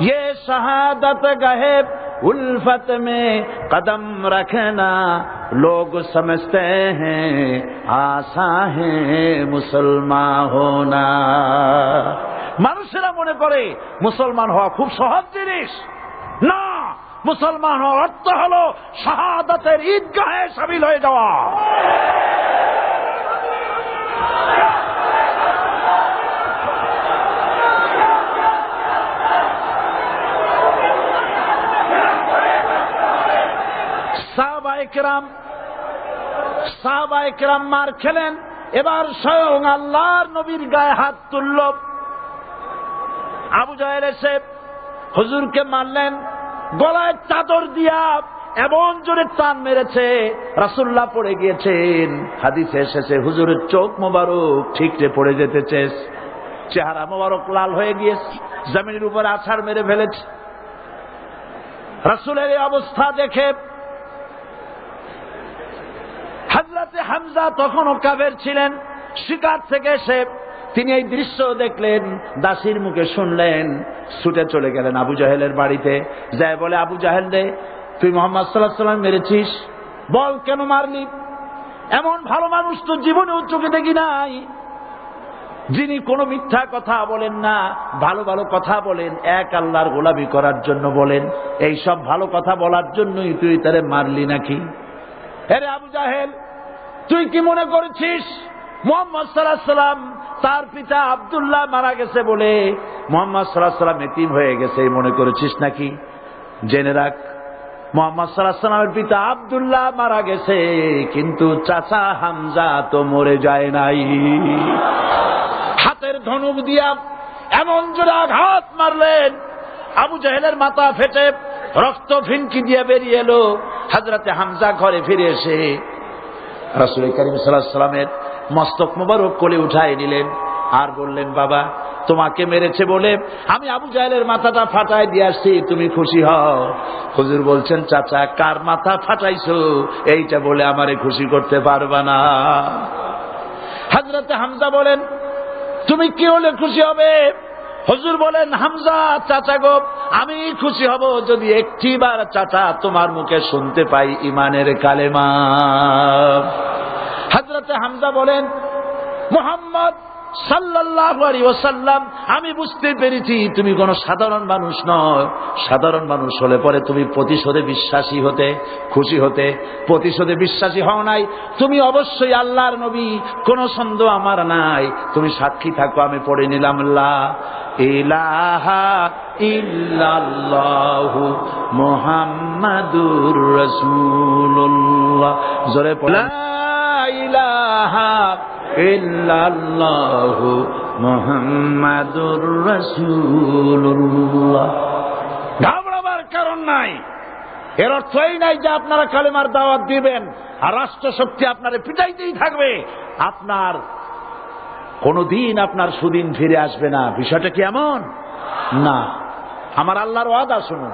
ये शहादत गाहे उल्फत में कदम रखना, लोग समझते हैं आसा है मुसलमान होना। মানুষেরা মনে করে মুসলমান হওয়া খুব সহজ জিনিস। না, মুসলমান হওয়ার অর্থ হলো শাহাদাতের ঈদগাহে শামিল হয়ে যাওয়া। সাহাবায়ে কেরাম মার খেলেন, এবার স্বয়ং আল্লাহর নবীর গায়ে হাত তুলল। আবু জাহেল এসে হুজুরকে মারলেন, গলায় চাদর দিয়া এমন জোরে টান মেরেছে, রাসূলুল্লাহ পড়ে গিয়েছেন। হাদিসে এসেছে হুজুরের চোখ মোবারক ঠিকরে পড়ে যেতেছে, চেহারা মোবারক লাল হয়ে গিয়েছে, জমিনের উপর আছাড় মেরে ফেলেছে। রাসূলের এই অবস্থা দেখে হযরতে হামজা তখনও কাফের ছিলেন, শিকার থেকে এসে তিনি এই দৃশ্য দেখলেন, দাসীর মুখে শুনলেন, ছুটে চলে গেলেন আবু জাহেলের বাড়িতে। যায় বলে, আবু জাহেল রে, তুই মুহাম্মদ সাল্লাল্লাহু আলাইহি ওয়াসাল্লাম মেরেছিস, বল কেন মারলি? এমন ভালো মানুষ তো জীবনেও চোখে দেখি নাই, যিনি কোনো মিথ্যা কথা বলেন না, ভালো ভালো কথা বলেন, এক আল্লাহর গোলামি করার জন্য বলেন। এই সব ভালো কথা বলার জন্যই তুই তারে মারলি নাকি? আরে আবু জাহেল, তুই কি মনে করেছিস মুহাম্মদ সাল্লাল্লাহু আলাইহি ওয়াসাল্লাম তার পিতা আব্দুল্লাহ মারা গেছে বলে মুহাম্মদ সাল্লাল্লাহু আলাইহি ওয়াসাল্লাম এতিম হয়ে গেছে মনে করেছিস নাকি? জেনে রাখ, মুহাম্মদ সাল্লাল্লাহু আলাইহি ওয়াসাল্লামের পিতা আব্দুল্লাহ মারা গেছে, কিন্তু চাচা হামজা তো মরে যায় নাই। হাতের ধনুক দিয়া এমন জোরে আঘাত মারলেন, আবু জাহেলের মাথা ফেটে রক্ত ফিনকি দিয়ে বেরিয়ে এলো। হযরতে হামজা ঘরে ফিরে এসে রাসূল করিম সাল্লাল্লাহু আলাইহি ওয়াসাল্লামের মস্তক মোবারক কোলে উঠায় নিলেন আর বললেন, বাবা, তোমাকে মেরেছে বলে আমি আবু জাহেলের মাথাটা ফাটাই দিয়ে আসছি, তুমি খুশি হও। হুজুর বলছেন, চাচা, কার মাথা ফাটাইছো এইটা বলে আমারে খুশি করতে পারবা না। হযরতে হামজা বলেন, তুমি কি হলে খুশি হবে? হুজুর বলেন, হামজা চাচা গো, আমি খুশি হব যদি একটিবার চাচা তোমার মুখে শুনতে পাই ঈমানের কালেমা। হযরতে হামজা বলেন, মুহাম্মদ সাল্লাল্লাহু আলাইহি ওয়াসাল্লাম, আমি বুঝতে পেরেছি তুমি কোন সাধারণ মানুষ নয়। সাধারণ মানুষ হলে পরে তুমি প্রতিশোধে বিশ্বাসী হতে, খুশি হতে। প্রতিশোধে বিশ্বাসী হও নাই, তুমি অবশ্যই আল্লাহর নবী, কোন সন্দেহ আমার নাই। তুমি সাক্ষী থাকো, আমি পড়ে নিলাম, লা ইলাহা ইল্লাল্লাহু মুহাম্মাদুর রাসূলুল্লাহ। জোরে পড়ে, লা ইলাহা ইল্লাল্লাহু মুহাম্মাদুর রাসূলুল্লাহ। কারণ নাই। এর অর্থ এই নাই যে আপনারা কালেমার দাওয়াত দিবেন আর রাষ্ট্রশক্তি আপনারে পিটাইতেই থাকবে, আপনার কোনদিন আপনার সুদিন ফিরে আসবে না। বিষয়টা কি এমন না। আমার আল্লাহর ওয়াদা শুনুন,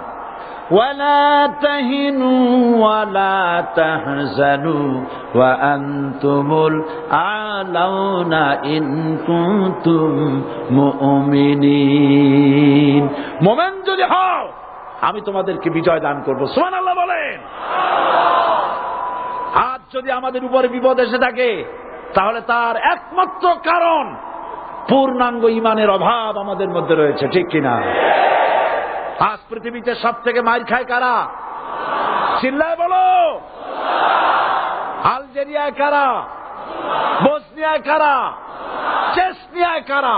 ওয়ালা তাহিনু ওয়ালা তাহজানু ওয়া আনতুমুল আলাউনা ইন কুনতুম মুমিনিন। মুমিন যদি হও আমি তোমাদেরকে বিজয় দান করব। সুবহানাল্লাহ বলেন। আজ যদি আমাদের উপরে বিপদ এসে থাকে তাহলে তার একমাত্র কারণ পূর্ণাঙ্গ ঈমানের অভাব আমাদের মধ্যে রয়েছে, ঠিক কিনা? আজ পৃথিবীতে সব থেকে মার খায় কারা? চিল্লায় বলো। আলজেরিয়ায় কারা? বসনিয়ায় কারা? চেচনিয়ায় কারা?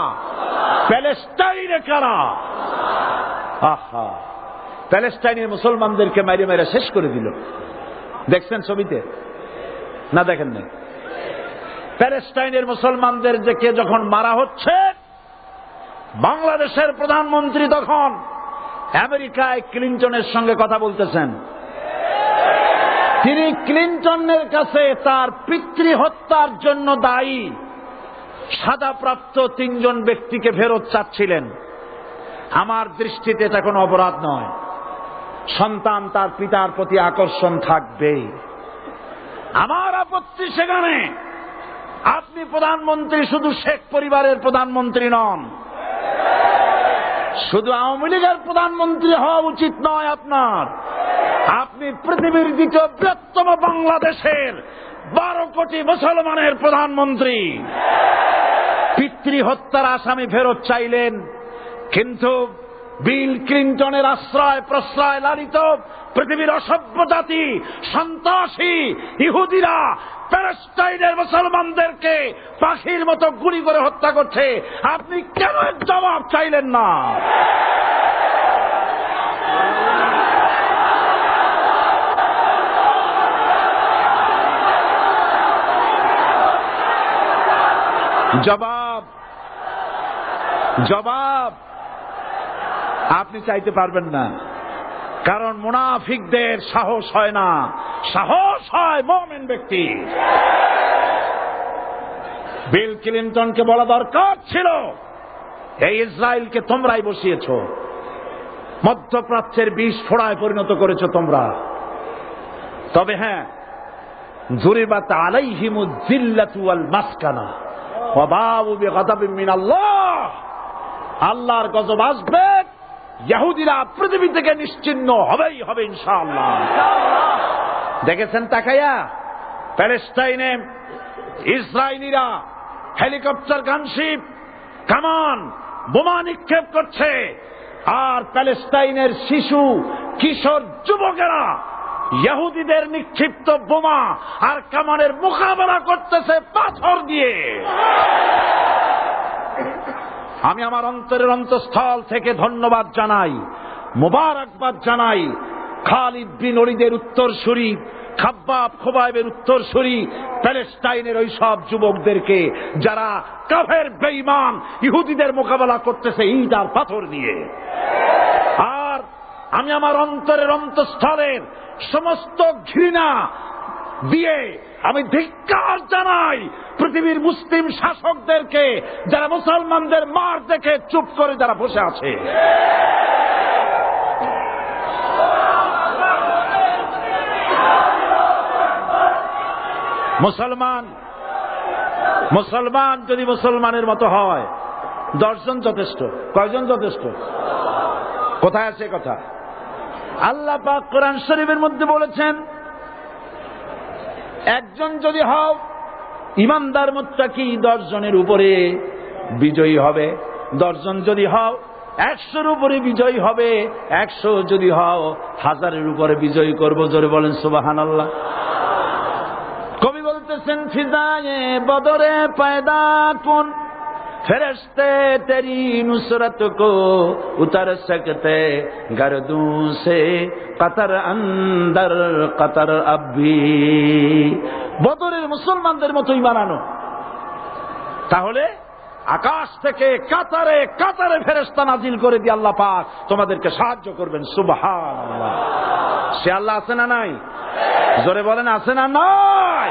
প্যালেস্টাইনে কারা? আহা, প্যালেস্টাইনের মুসলমানদেরকে মেরে মেরে শেষ করে দিল। দেখছেন ছবিতে না? দেখেন না? প্যালেস্টাইনের মুসলমানদেরকে যখন মারা হচ্ছে, বাংলাদেশের প্রধানমন্ত্রী তখন আমেরিকায় ক্লিনটনের সঙ্গে কথা বলতেছেন। তিনি ক্লিনটনের কাছে তার পিতৃ হত্যার জন্য দায়ী সাজাপ্রাপ্ত 3 জন ব্যক্তিকে ফেরত চাচ্ছিলেন। আমার দৃষ্টিতে এটা কোনো অপরাধ নয়। সন্তান তার পিতার প্রতি আকর্ষণ থাকবে। আমার আপত্তি সেখানে আপনি প্রধানমন্ত্রী শুধু শেখ পরিবারের প্রধানমন্ত্রী নন, শুধু আওয়ামী লীগের প্রধানমন্ত্রী হওয়া উচিত নয় আপনার। আপনি পৃথিবীর দ্বিতীয় বৃহত্তম বাংলাদেশের 12 কোটি মুসলমানের প্রধানমন্ত্রী। পিতৃ হত্যার আসামি ফেরত চাইলেন, কিন্তু বিল ক্লিনটনের আশ্রয় প্রশ্রয় লালিত পৃথিবীর অসভ্য জাতি সন্ত্রাসী ইহুদিরা প্যালেস্টাইনের মুসলমানদেরকে পাখির মতো গুলি করে হত্যা করছে। আপনি কেন জবাব চাইলেন না? জবাব আপনি চাইতে পারবেন না, কারণ মুনাফিকদের সাহস হয় না, সাহস হয় মুমিন ব্যক্তি। বিল ক্লিনটনকে বলা দরকার ছিল, এই ইসরায়েলকে তোমরাই বসিয়েছ, মধ্যপ্রাচ্যের বিষ ফোড়ায় পরিণত করেছ তোমরা। তবে হ্যাঁ, যুরিবাত আলাইহিমুয যিল্লাতু ওয়াল মাসকানা ওয়া বাউ বিগাদাবিন মিনাল্লাহ। আল্লাহর গজব আসবে, ইহুদিরা পৃথিবী থেকে নিশ্চিহ্ন হবেই হবে ইনশাআল্লাহ। দেখেছেন তাকায়া প্যালেস্টাইনে ইসরায়েলিরা হেলিকপ্টার, গানশিপ, কামান, বোমা নিক্ষেপ করছে, আর প্যালেস্টাইনের শিশু কিশোর যুবকেরা ইহুদিদের নিক্ষিপ্ত বোমা আর কামানের মোকাবেলা করতেছে পাথর দিয়ে। আমি আমার অন্তরের অন্তঃস্থল থেকে ধন্যবাদ জানাই, মোবারকবাদ জানাই খালিদ বিন ওলীদের উত্তরসূরি, খাব্বাব খোবাইবের উত্তরসূরি প্যালেস্টাইনের ওই সব যুবকদেরকে যারা কাফের বেঈমান ইহুদিদের মোকাবেলা করতেছে ইট আর পাথর দিয়ে। আর আমি আমার অন্তরের অন্তঃস্থলের সমস্ত ঘৃণা দিয়ে আমি ধিক্কার জানাই পৃথিবীর মুসলিম শাসকদেরকে, যারা মুসলমানদের মার দেখে চুপ করে যারা বসে আছে। মুসলমান যদি মুসলমানের মতো হয়, 10 জন যথেষ্ট। কয়জন যথেষ্ট? কোথায় আছে কথা? আল্লাহ পাক কোরআন শরীফের মধ্যে বলেছেন, একজন যদি হও ইমানদার মুত্তাকি 10 জনের উপরে বিজয়ী হবে। 10 জন যদি হও 100-র উপরে বিজয়ী হবে। 100 যদি হও 1000-এর উপরে বিজয়ী করব। জোরে বলেন সুবহানাল্লাহ। কবি বলতেছেন, ফিজায়ে বদরে পয়দা কুন ফেরেশতে তেরি নুসরত কো উতার সকতে গর্দু সে কতর অন্দর কতর আবি। বদরের মুসলমানদের মতো ঈমান আনো, তাহলে আকাশ থেকে কাতারে কাতারে ফেরেশতা নাজিল করে দিয়ে আল্লাহ পাক তোমাদেরকে সাহায্য করবেন। সুবহানাল্লাহ। সে আল্লাহ আছে না নাই? জোরে বলেন, আছে না নাই?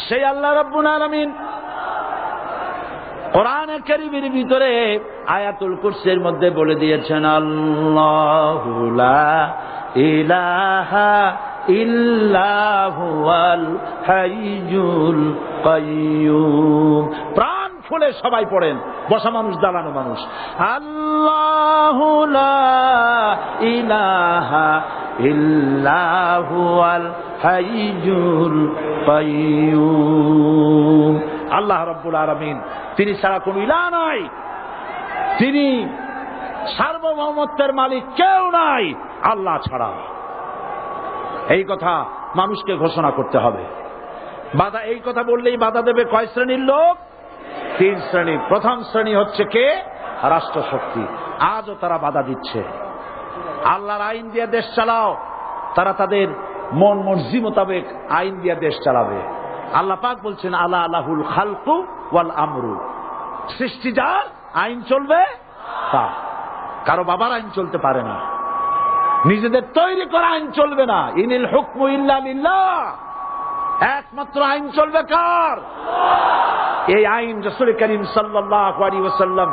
সেই আল্লাহ রাব্বুল আলামিন কোরআনে কারীমের ভিতরে আয়াতুল কুরসির মধ্যে বলে দিয়েছেন, আল্লাহু লা ইলাহা ইল্লা হুয়াল হাইয়ুল কাইয়্যুম। প্রাণ খুলে সবাই পড়েন, বসা মানুষ দাঁড়ানো মানুষ। আল্লাহু লা ইলাহা ইল্লা হুয়াল হাইয়ুল কাইয়্যুম। আল্লাহ রাব্বুল আলামিন, তিনি ছাড়া কোন ইলাহ নাই, তিনি সার্বভৌমত্বের মালিক, কেউ নাই আল্লাহ ছাড়া। এই কথা মানুষকে ঘোষণা করতে হবে। বাধা, এই কথা বললেই বাধা দেবে কয় শ্রেণীর লোক? 3 শ্রেণী। প্রথম শ্রেণী হচ্ছে কে? রাষ্ট্রশক্তি। আজও তারা বাধা দিচ্ছে। আল্লাহর আইন দিয়ে দেশ চালাও, তারা তাদের মন মর্জি মোতাবেক আইন দিয়ে দেশ চালাবে। আল্লাহ পাক বলছেন, আলা আলাহুল খালকু ওয়াল আমরু, সৃষ্টি যার, আইন চলবে তার। কারো বাবার আইন চলতে পারে না, নিজেদের তৈরি করা আইন চলবে না। ইনিল হুকমু ইল্লা লিল্লাহ, একমাত্র আইন চলবে কার? এই আইন রাসূল করিম সাল্লাল্লাহু আলাইহি ওয়াসাল্লাম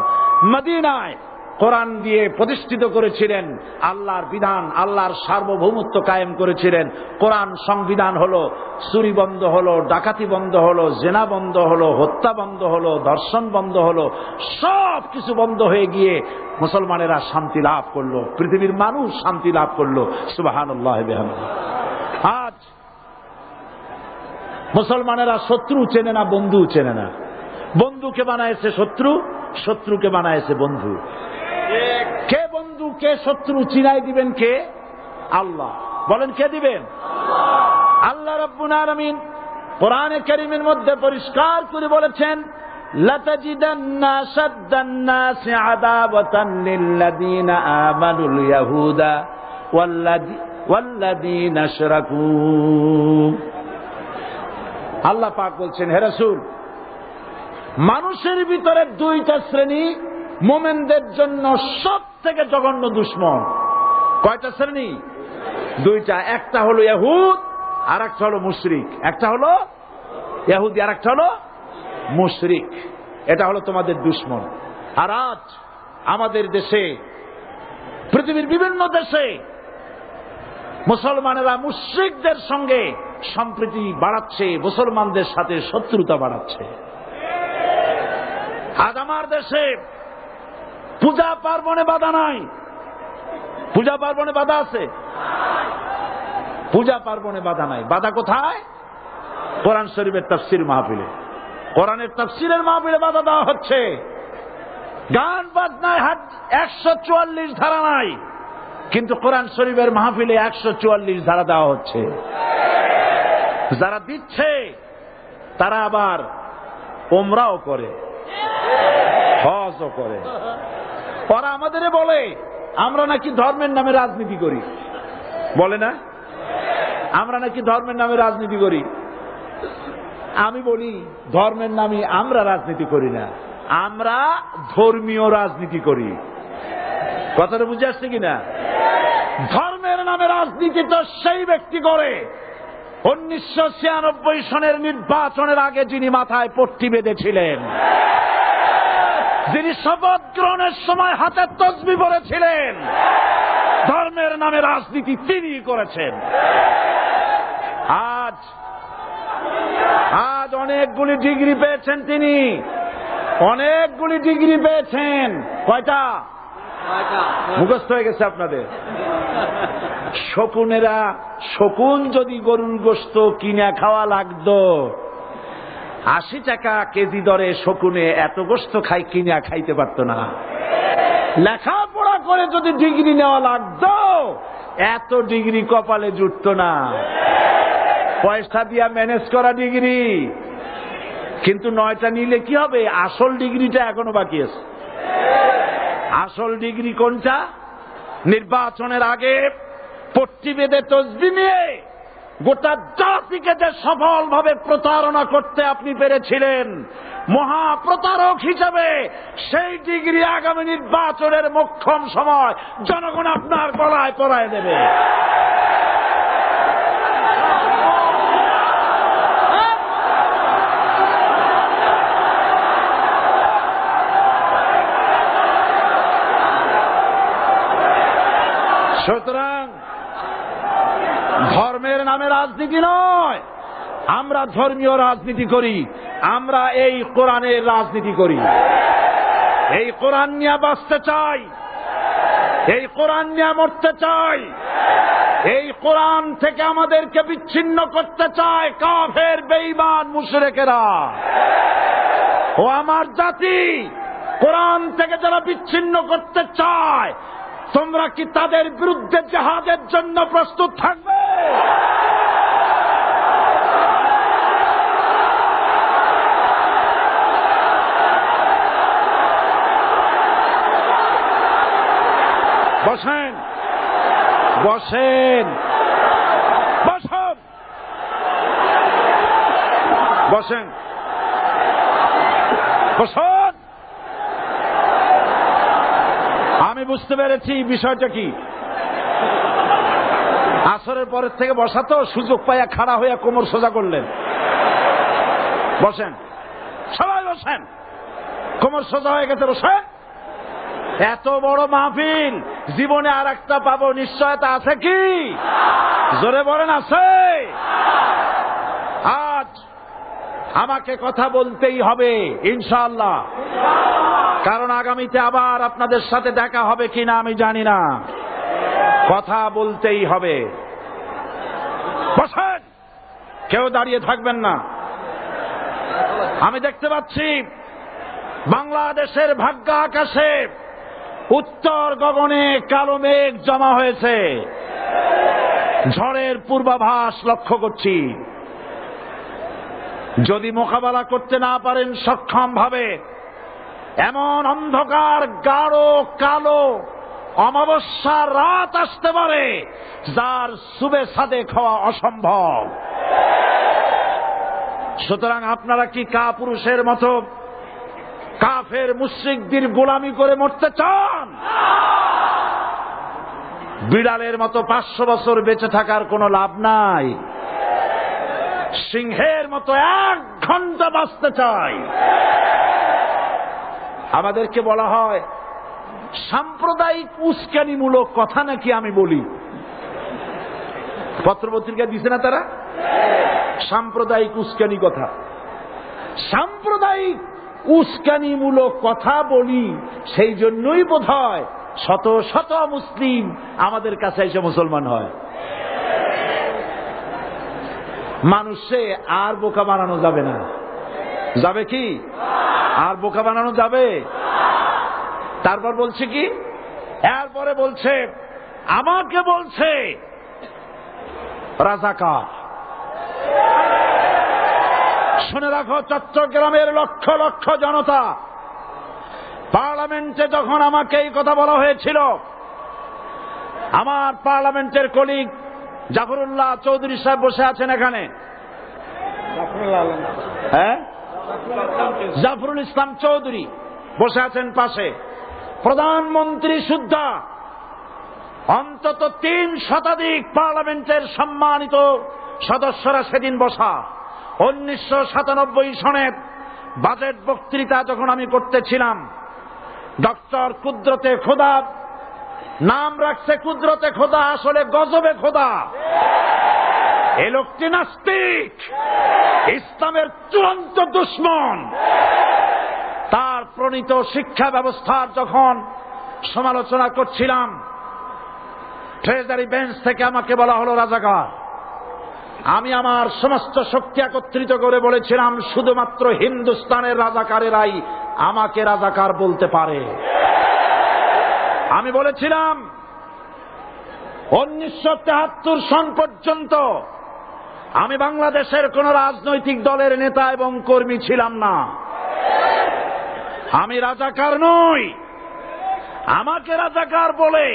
মদিনায় কোরআন দিয়ে প্রতিষ্ঠিত করেছিলেন। আল্লাহর বিধান, আল্লাহর সার্বভৌমত্ব কায়েম করেছিলেন। কোরআন সংবিধান হলো, চুরি বন্ধ হলো, ডাকাতি বন্ধ হলো, জেনা বন্ধ হলো, হত্যা বন্ধ হলো, ধর্ষণ বন্ধ হলো, সব কিছু বন্ধ হয়ে গিয়ে মুসলমানেরা শান্তি লাভ করলো, পৃথিবীর মানুষ শান্তি লাভ করলো। সুবহানাল্লাহ বিহামদিহি। আজ মুসলমানেরা শত্রু চেনে না, বন্ধু চেনে না। বন্ধুকে বানায়েছে শত্রু, শত্রুকে বানায়েছে বন্ধু। কে বন্ধু কে শত্রু চিনাই দিবেন কে? আল্লাহ। বলেন কে দিবেন? আল্লাহ রাব্বুল আলামিন কোরআনে কারীমের মধ্যে পরিষ্কার করে বলেছেন, লাতাজিদান্না শাদ্দান নাসি আদাওয়াতান লিল্লাযীনা আমানুল ইয়াহুদা ওয়াল্লাযীনা আশরাকু। আল্লাহ পাক বলছেন, হে রাসূল, মানুষের ভিতরে 2টা শ্রেণী মুমিনদের জন্য সব থেকে জঘন্য দুশমন। কয়টা শ্রেণী? 2টা। একটা হলো ইহুদ, আর একটা হলো মুশরিক। একটা হলো ইহুদি, আর একটা হলো মুশরিক। এটা হলো তোমাদের দুশমন। আর আজ আমাদের দেশে, পৃথিবীর বিভিন্ন দেশে মুসলমানেরা মুশরিকদের সঙ্গে সম্প্রীতি বাড়াচ্ছে, মুসলমানদের সাথে শত্রুতা বাড়াচ্ছে। আজ আমার দেশে পূজা পার্বণে বাধা নাই। পূজা পার্বণে বাধা আছে? পূজা পার্বণে বাধা নাই। বাধা কোথায়? কোরআন শরীফের তাফসীর মাহফিলে। কোরআনের তাফসীরের মাহফিলে বাধা দেওয়া হচ্ছে। গান বাজনায় 144 ধারা নাই, কিন্তু কোরআন শরীফের মাহফিলে 144 ধারা দেওয়া হচ্ছে। যারা দিচ্ছে তারা আবার উমরাও করে, হজও করে। ওরা আমাদের বলে আমরা নাকি ধর্মের নামে রাজনীতি করি, বলে না? আমরা নাকি ধর্মের নামে রাজনীতি করি। আমি বলি, ধর্মের নামে আমরা রাজনীতি করি না, আমরা ধর্মীয় রাজনীতি করি। কথাটা বুঝে আসছে কিনা? ধর্মের নামে রাজনীতি তো সেই ব্যক্তি করে 1996 সনের নির্বাচনের আগে যিনি মাথায় পট্টি বেঁধেছিলেন, যিনি শপথ গ্রহণের সময় হাতে তসবিহ পড়েছিলেন। ধর্মের নামে রাজনীতি তিনি করেছেন। আজ অনেকগুলি ডিগ্রি পেয়েছেন তিনি, অনেকগুলি ডিগ্রি পেয়েছেন। কয়টা? মুখস্থ হয়ে গেছে আপনাদের। শকুনেরা, শকুন যদি গরুর গোশত কিনে খাওয়া লাগতো, 80 টাকা কেজি দরে শকুনে এত গোশত কিনা খাইতে পারতো না। লেখাপড়া করে যদি ডিগ্রি নেওয়া লাগতো, এত ডিগ্রি কপালে জুটতো না। পয়সা দিয়া ম্যানেজ করা ডিগ্রি, কিন্তু 9টা নিলে কি হবে? আসল ডিগ্রিটা এখনো বাকি আছে। আসল ডিগ্রি কোনটা? নির্বাচনের আগে পট্টি বেঁধে তসবিহ নিয়ে গোটা জাতিকে যে সফলভাবে প্রতারণা করতে আপনি পেরেছিলেন, মহাপ্রতারক হিসেবে সেই ডিগ্রি আগামী নির্বাচনের মোক্ষম সময় জনগণ আপনার গলায় পরায় দেবে। সুতরাং ধর্মের নামে রাজনীতি নয়, আমরা ধর্মীয় রাজনীতি করি, আমরা এই কোরআনের রাজনীতি করি। এই কোরআন নিয়ে বাঁচতে চাই, এই কোরআন নিয়ে মরতে চাই, এই কোরআন থেকে আমাদেরকে বিচ্ছিন্ন করতে চায় কাফের বেঈমান মুশরিকেরা। ও আমার জাতি, কোরআন থেকে যারা বিচ্ছিন্ন করতে চায়, তোমরা কি তাদের বিরুদ্ধে জিহাদের জন্য প্রস্তুত থাকবে? বসেন, বসেন, বসেন, বসেন, বসেন। আমি বুঝতে পেরেছি বিষয়টা কি। আসরের পরের থেকে বসা তো, সুযোগ পাইয়া খাড়া হইয়া কোমর সোজা করলেন। বসেন, সবাই বসেন, কোমর সোজা হয়ে গেছে, বসেন। এত বড় মাহফিল, জীবনে আর একটা পাবো নিশ্চয়তা আছে কি? জোরে বলেন, আছে? আজ আমাকে কথা বলতেই হবে ইনশাআল্লাহ, কারণ আগামীতে আবার আপনাদের সাথে দেখা হবে কিনা আমি জানি না। কথা বলতেই হবে। বসেন, কেউ দাঁড়িয়ে থাকবেন না। আমি দেখতে পাচ্ছি বাংলাদেশের ভাগ্য আকাশে উত্তর গগনে কালো মেঘ জমা হয়েছে, ঝড়ের পূর্বাভাস লক্ষ্য করছি। যদি মোকাবেলা করতে না পারেন সক্ষম ভাবে, এমন অন্ধকার গাঢ় কালো অমাবস্যার রাত আসতে পারে যার সুবে সাদেক হওয়া অসম্ভব। সুতরাং আপনারা কি কাপুরুষের মতো কাফের মুশরিকদের গোলামি করে মরতে চান? বিড়ালের মতো 500 বছর বেঁচে থাকার কোনো লাভ নাই। সিংহের মতো 1 ঘন্টা বাঁচতে চাই। আমাদেরকে বলা হয় সাম্প্রদায়িক উস্কানিমূলক কথা নাকি আমি বলি। পত্রপত্রিকা দিছে না তারা? সাম্প্রদায়িক উস্কানি কথা। সাম্প্রদায়িক উস্কানিমূলক কথা বলি, সেই জন্যই বোধহয় শত শত মুসলিম আমাদের কাছে এসে মুসলমান হয়। মানুষে আর বোকা বানানো যাবে না। যাবে কি? আর বোকা বানানো যাবে? তারপর বলছে কি? এরপরে বলছে, আমাকে বলছে রাজাকার। শুনে রাখো চট্টগ্রামের লক্ষ লক্ষ জনতা, পার্লামেন্টে যখন আমাকে এই কথা বলা হয়েছিল, আমার পার্লামেন্টের কলিগ জাফরুল্লাহ চৌধুরী সাহেব বসে আছেন এখানে। হ্যাঁ, জাফরুল ইসলাম চৌধুরী বসে আছেন পাশে। প্রধানমন্ত্রী সুদ্ধা, অন্তত 3 শতাধিক পার্লামেন্টের সম্মানিত সদস্যরা সেদিন বসা। 1997 সনের বাজেট বক্তৃতা যখন আমি করতেছিলাম, ডক্টর কুদরতে খোদা, নাম রাখছে কুদরতে খোদা, আসলে গজবে খোদা। এই লোকটি নাস্তিক, ইসলামের চূড়ান্ত দুশমন। তার প্রণীত শিক্ষা ব্যবস্থার যখন সমালোচনা করছিলাম, ট্রেজারি বেঞ্চ থেকে আমাকে বলা হলো রাজাকার। আমি আমার সমস্ত শক্তি একত্রিত করে বলেছিলাম, শুধুমাত্র হিন্দুস্তানের রাজাকারেরাই আমাকে রাজাকার বলতে পারে। আমি বলেছিলাম 1973 সন পর্যন্ত আমি বাংলাদেশের কোন রাজনৈতিক দলের নেতা এবং কর্মী ছিলাম না। আমি রাজাকার নই। আমাকে রাজাকার বলে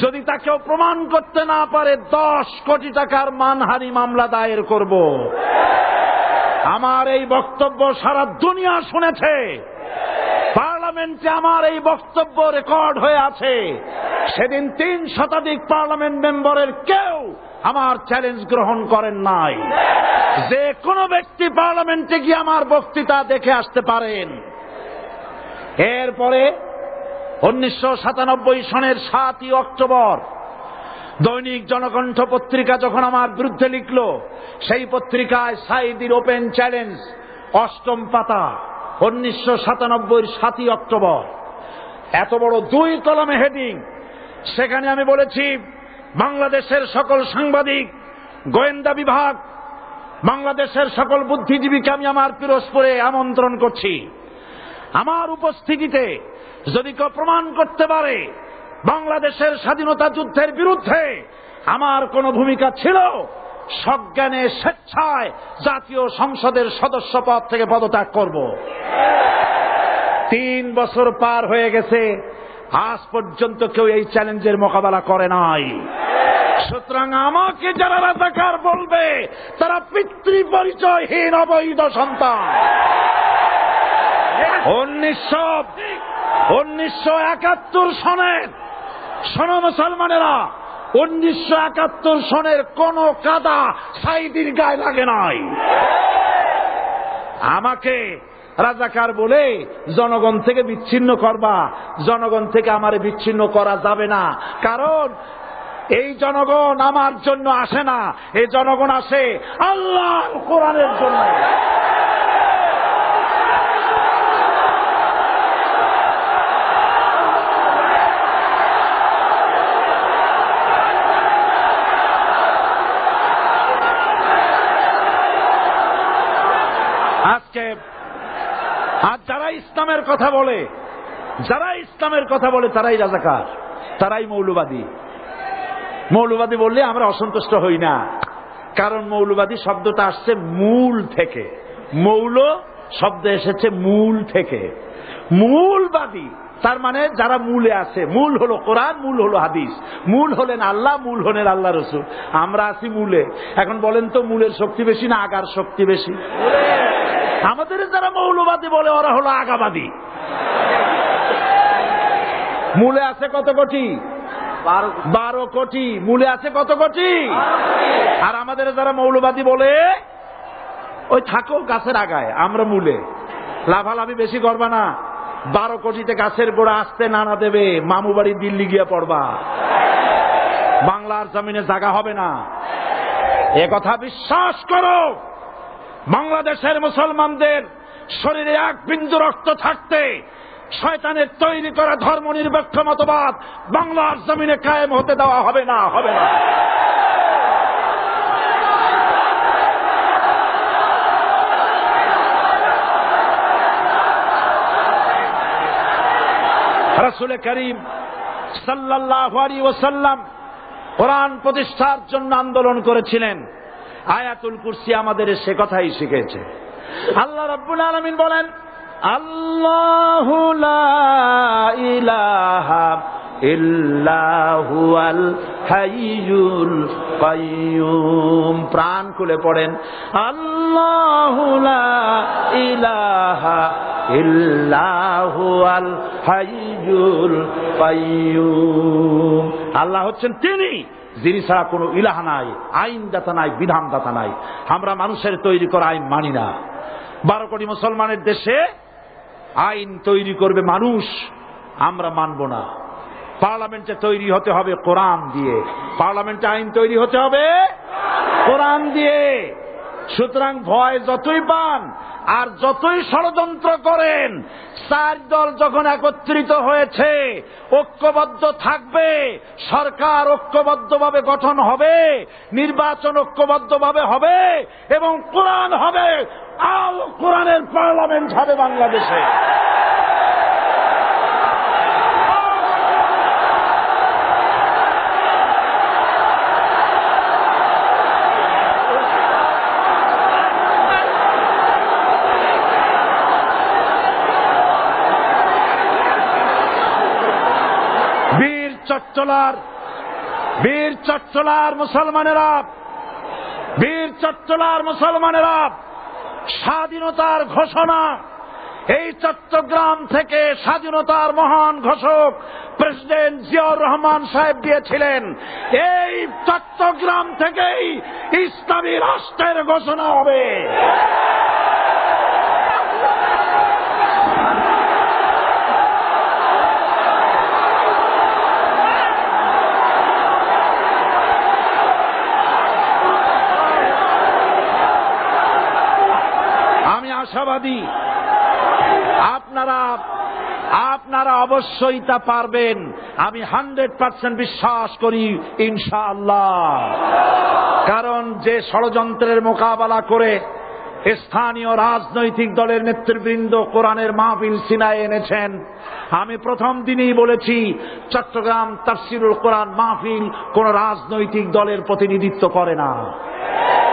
যদি তাকেও প্রমাণ করতে না পারে 10 কোটি টাকার মানহানি মামলা দায়ের করব। আমার এই বক্তব্য সারা দুনিয়া শুনেছে, পার্লামেন্টে আমার এই বক্তব্য রেকর্ড হয়ে আছে। সেদিন 3 শতাধিক পার্লামেন্ট মেম্বারের কেউ আমার চ্যালেঞ্জ গ্রহণ করেন নাই। যে কোনো ব্যক্তি পার্লামেন্টে গিয়ে আমার বক্তৃতা দেখে আসতে পারেন। এরপরে 1997 সনের 7ই অক্টোবর দৈনিক জনকণ্ঠ পত্রিকা যখন আমার বিরুদ্ধে লিখল, সেই পত্রিকায় সাঈদীর ওপেন চ্যালেঞ্জ 8ম পাতা, 1997 7ই অক্টোবর, এত বড় 2 কলমে হেডিং। সেখানে আমি বলেছি, বাংলাদেশের সকল সাংবাদিক, গোয়েন্দা বিভাগ, বাংলাদেশের সকল বুদ্ধিজীবীকে আমি আমার পিরোজপুরে আমন্ত্রণ করছি। আমার উপস্থিতিতে যদি কেউ প্রমাণ করতে পারে বাংলাদেশের স্বাধীনতা যুদ্ধের বিরুদ্ধে আমার কোনো ভূমিকা ছিল, সজ্ঞানে স্বেচ্ছায় জাতীয় সংসদের সদস্য পদ থেকে পদত্যাগ করব। 3 বছর পার হয়ে গেছে, আজ পর্যন্ত কেউ এই চ্যালেঞ্জের মোকাবেলা করে নাই। সুতরাং আমাকে যারা রাজাকার বলবে তারা পিতৃ পরিচয়হীন অবৈধ সন্তান। 1971 সনের, শোনো মুসলমানেরা, 1971 সনের কোন কাদা সাঈদীর গায়ে লাগে নাই। আমাকে রাজাকার বলে জনগণ থেকে বিচ্ছিন্ন করবা, জনগণ থেকে আমারে বিচ্ছিন্ন করা যাবে না। কারণ এই জনগণ আমার জন্য আসে না, এই জনগণ আসে আল্লাহর কোরআনের জন্য। আজ যারা ইসলামের কথা বলে, তারাই রাজাকার, তারাই মৌলবাদী। মৌলবাদী বললে আমরা অসন্তুষ্ট হই না, কারণ মৌলবাদী শব্দটা আসছে মূল থেকে। মৌল শব্দ এসেছে মূল থেকে। মূলবাদী তার মানে যারা মূলে আছে। মূল হলো কোরআন, মূল হলো হাদিস, মূল হলেন আল্লাহ, মূল হলেন আল্লাহ রসুল। আমরা আছি মূলে। এখন বলেন তো, মূলের শক্তি বেশি না আগার শক্তি বেশি? আমাদের যারা মৌলবাদী বলে ওরা হলো আগাবাদী। মূলে আছে কত কোটি? 12 কোটি। মূলে আছে কত কোটি? আর আমাদের যারা মৌলবাদী বলে ওই থাকো গাছের আগায়, আমরা মূলে। লাভালাভি বেশি করবা না, 12 কোটিতে গাছের গোড়া আসতে নানা দেবে, মামু বাড়ি দিল্লি গিয়ে পড়বা, বাংলার জমিনে জায়গা হবে না। এ কথা বিশ্বাস করো। বাংলাদেশের মুসলমানদের শরীরে 1 বিন্দু রক্ত থাকতে শয়তানের তৈরি করা ধর্ম নিরপেক্ষ মতবাদ বাংলার জমিনে কায়েম হতে দেওয়া হবে না, হবে না। রাসূল করিম সাল্লাল্লাহু আলাইহি ওয়াসাল্লাম কোরআন প্রতিষ্ঠার জন্য আন্দোলন করেছিলেন। আয়াতুল কুরসি আমাদের সে কথাই শিখেছে। আল্লাহ রাব্বুল আলামিন বলেন, আল্লাহু লা ইলাহা ইল্লা হুয়াল হাইয়ুল কাইয়্যুম। প্রাণ খুলে পড়েন, আল্লাহু লা ইলাহা ইল্লা হুয়াল হাইয়ুল কাইয়্যুম। আল্লাহ হচ্ছেন তিনি যিনি ছাড়া কোনো ইলাহ নাই, আইনদাতা নাই, বিধানদাতা নাই। আমরা মানুষের তৈরি করা আইন মানি না। 12 কোটি মুসলমানের দেশে আইন তৈরি করবে মানুষ, আমরা মানব না। পার্লামেন্টে তৈরি হতে হবে কোরআন দিয়ে, পার্লামেন্টে আইন তৈরি হতে হবে কোরআন দিয়ে। সুতরাং ভয় যতই পান আর যতই ষড়যন্ত্র করেন, 4 দল যখন একত্রিত হয়েছে, ঐক্যবদ্ধ থাকবে, সরকার ঐক্যবদ্ধভাবে গঠন হবে, নির্বাচন ঐক্যবদ্ধভাবে হবে এবং কোরআন হবে, আল কোরআনের পার্লামেন্ট হবে বাংলাদেশে। চট্টলার বীর চট্টলার মুসলমানেরা, বীর চট্টলার মুসলমানেরা, স্বাধীনতার ঘোষণা এই চট্টগ্রাম থেকে স্বাধীনতার মহান ঘোষক প্রেসিডেন্ট জিয়াউর রহমান সাহেব দিয়েছিলেন। এই চট্টগ্রাম থেকেই ইসলামী রাষ্ট্রের ঘোষণা হবে। আমি আশাবাদী আপনারা অবশ্যই তা পারবেন। আমি 100% বিশ্বাস করি ইনশাআল্লাহ। কারণ যে ষড়যন্ত্রের মোকাবেলা করে স্থানীয় রাজনৈতিক দলের নেতৃবৃন্দ কোরআনের মাহফিল সিনায় এনেছেন, আমি প্রথম দিনই বলেছি চট্টগ্রাম তাফসিরুল কোরআন মাহফিল কোন রাজনৈতিক দলের প্রতিনিধিত্ব করে না।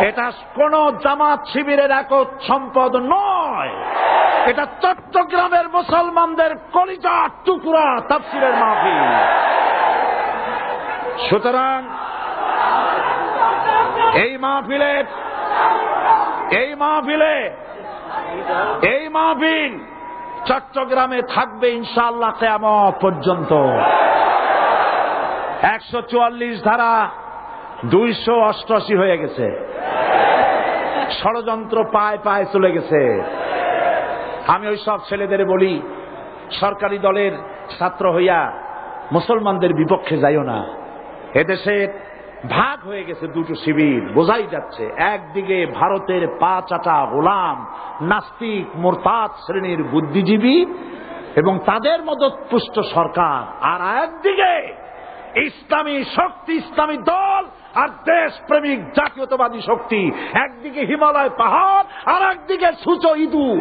এটা কোন জামাত শিবিরের একক সম্পদ নয়, এটা চট্টগ্রামের মুসলমানদের কলিজার টুকরা তাফসিরের মাহফিল। সুতরাং এই মাহফিল চট্টগ্রামে থাকবে ইনশাআল্লাহ কিয়ামত পর্যন্ত। 144 ধারা 288 হয়ে গেছে, ষড়যন্ত্র পায় পায় চলে গেছে। আমি ওই সব ছেলেদের বলি, সরকারি দলের ছাত্র হইয়া মুসলমানদের বিপক্ষে যাইও না। এদেশে ভাগ হয়ে গেছে দুটো শিবির, বোঝাই যাচ্ছে। একদিকে ভারতের পা চাটা গোলাম নাস্তিক মোরতাদ শ্রেণীর বুদ্ধিজীবী এবং তাদের মদতপুষ্ট সরকার, আর একদিকে ইসলামী শক্তি, ইসলামী দল আর দেশপ্রেমিক জাতীয়তাবাদী শক্তি। একদিকে হিমালয় পাহাড় আর একদিকে সূচো ইঁদুর।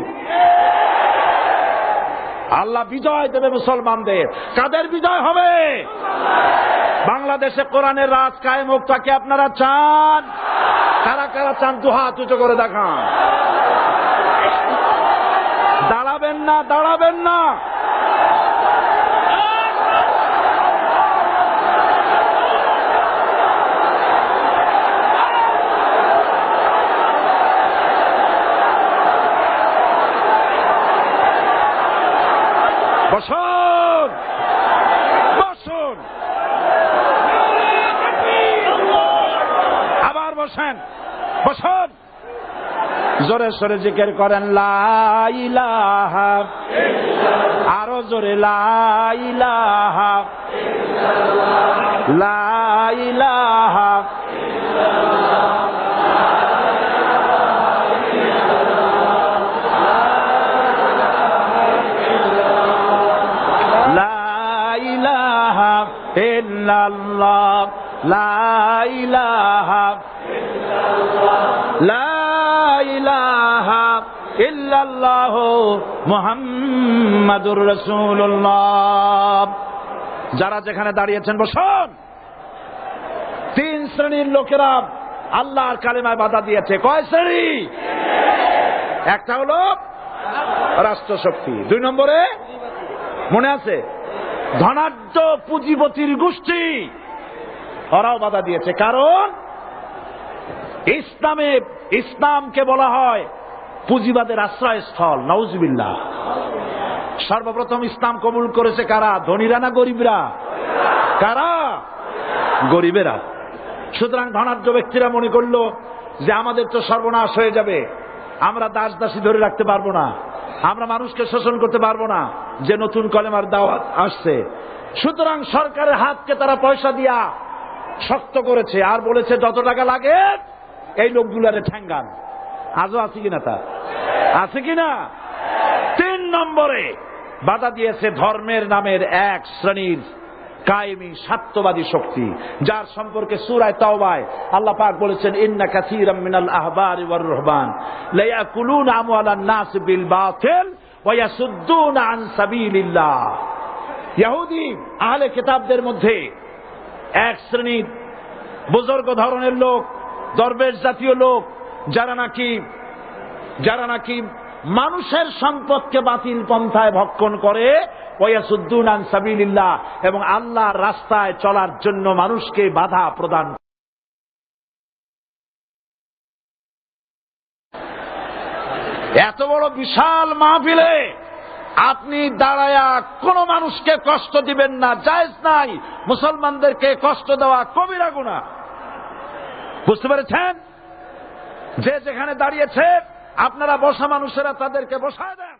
আল্লাহ বিজয় দেবে মুসলমানদের। কাদের বিজয় হবে? বাংলাদেশে কোরআনের রাজ কায়েম হোক, তাকে আপনারা চান? কারা কারা চান? দু হাত উঁচু করে দেখান। দাঁড়াবেন না, দাঁড়াবেন না। বসুন, বসুন, আবার বসেন, বসুন। জোরে সোরে জিকির করেন লা ইলাহা, আরো জোরে লা ইলাহা, লা ইলাহা, ইল্লাল্লাহ, লা ইলাহা ইল্লাল্লাহ, লা ইলাহা ইল্লাল্লাহ মুহাম্মাদুর রাসূলুল্লাহ। যারা যেখানে দাঁড়িয়েছেন বসুন। 3 শ্রেণীর লোকেরা আল্লাহর কালেমায় বাধা দিয়েছে। কয় শ্রেণী? একটা হলো রাষ্ট্রশক্তি, 2 নম্বরে মনে আছে ধনাঢ্য পুঁজিপতির গোষ্ঠী, ওরাও বাধা দিয়েছে। কারণ ইসলামকে বলা হয় পুঁজিবাদের আশ্রয়স্থল। নাউজুবিল্লাহ। সর্বপ্রথম ইসলাম কবুল করেছে কারা? ধনীরা না গরিবরা? কারা? গরিবেরা। সুতরাং ধনাঢ্য ব্যক্তিরা মনে করলো যে আমাদের তো সর্বনাশ হয়ে যাবে, আমরা দাস দাসী ধরে রাখতে পারবো না, আমরা মানুষকে শোষণ করতে পারবো না, যে নতুন কলেমার দাওয়াত আসছে। সুতরাং সরকারের হাতকে তারা পয়সা দিয়া শক্ত করেছে আর বলেছে যত টাকা লাগে এই লোকগুলারে ঠ্যাঙ্গান। আজও আছে কিনা? তা আছে কিনা? 3 নম্বরে বাধা দিয়েছে ধর্মের নামের এক শ্রেণীর কায়েমি স্বার্থবাদী শক্তি, যার সম্পর্কে সূরা তাওবায় আল্লাহ পাক বলেছেন ইন্না কাসীরাম মিনাল আহবারি ওয়ার রুহবান লা ইয়াকুলুনা আমওয়ালান নাস বিল বাতিল ওয়া ইয়াসুদ্দুনা আন সাবিলিল্লাহ। ইহুদি আহলে কিতাবদের মধ্যে এক শ্রেণীর বুজুর্গ ধরনের লোক, দরবেশ জাতীয় লোক, যারা নাকি মানুষের সম্পদকে বাতিল পন্থায় ভক্ষণ করে, ওয়াসুদ্দুনা আন সাবিলিল্লাহ, এবং আল্লাহর রাস্তায় চলার জন্য মানুষকে বাধা প্রদান। এত বড় বিশাল মাহফিলে আপনি দাঁড়ায়া কোন মানুষকে কষ্ট দিবেন না, জায়েজ নাই। মুসলমানদেরকে কষ্ট দেওয়া কবিরা গুনাহ। বুঝতে পেরেছেন? যে যেখানে দাঁড়িয়েছে আপনারা বসা মানুষেরা তাদেরকে বসায় দেন।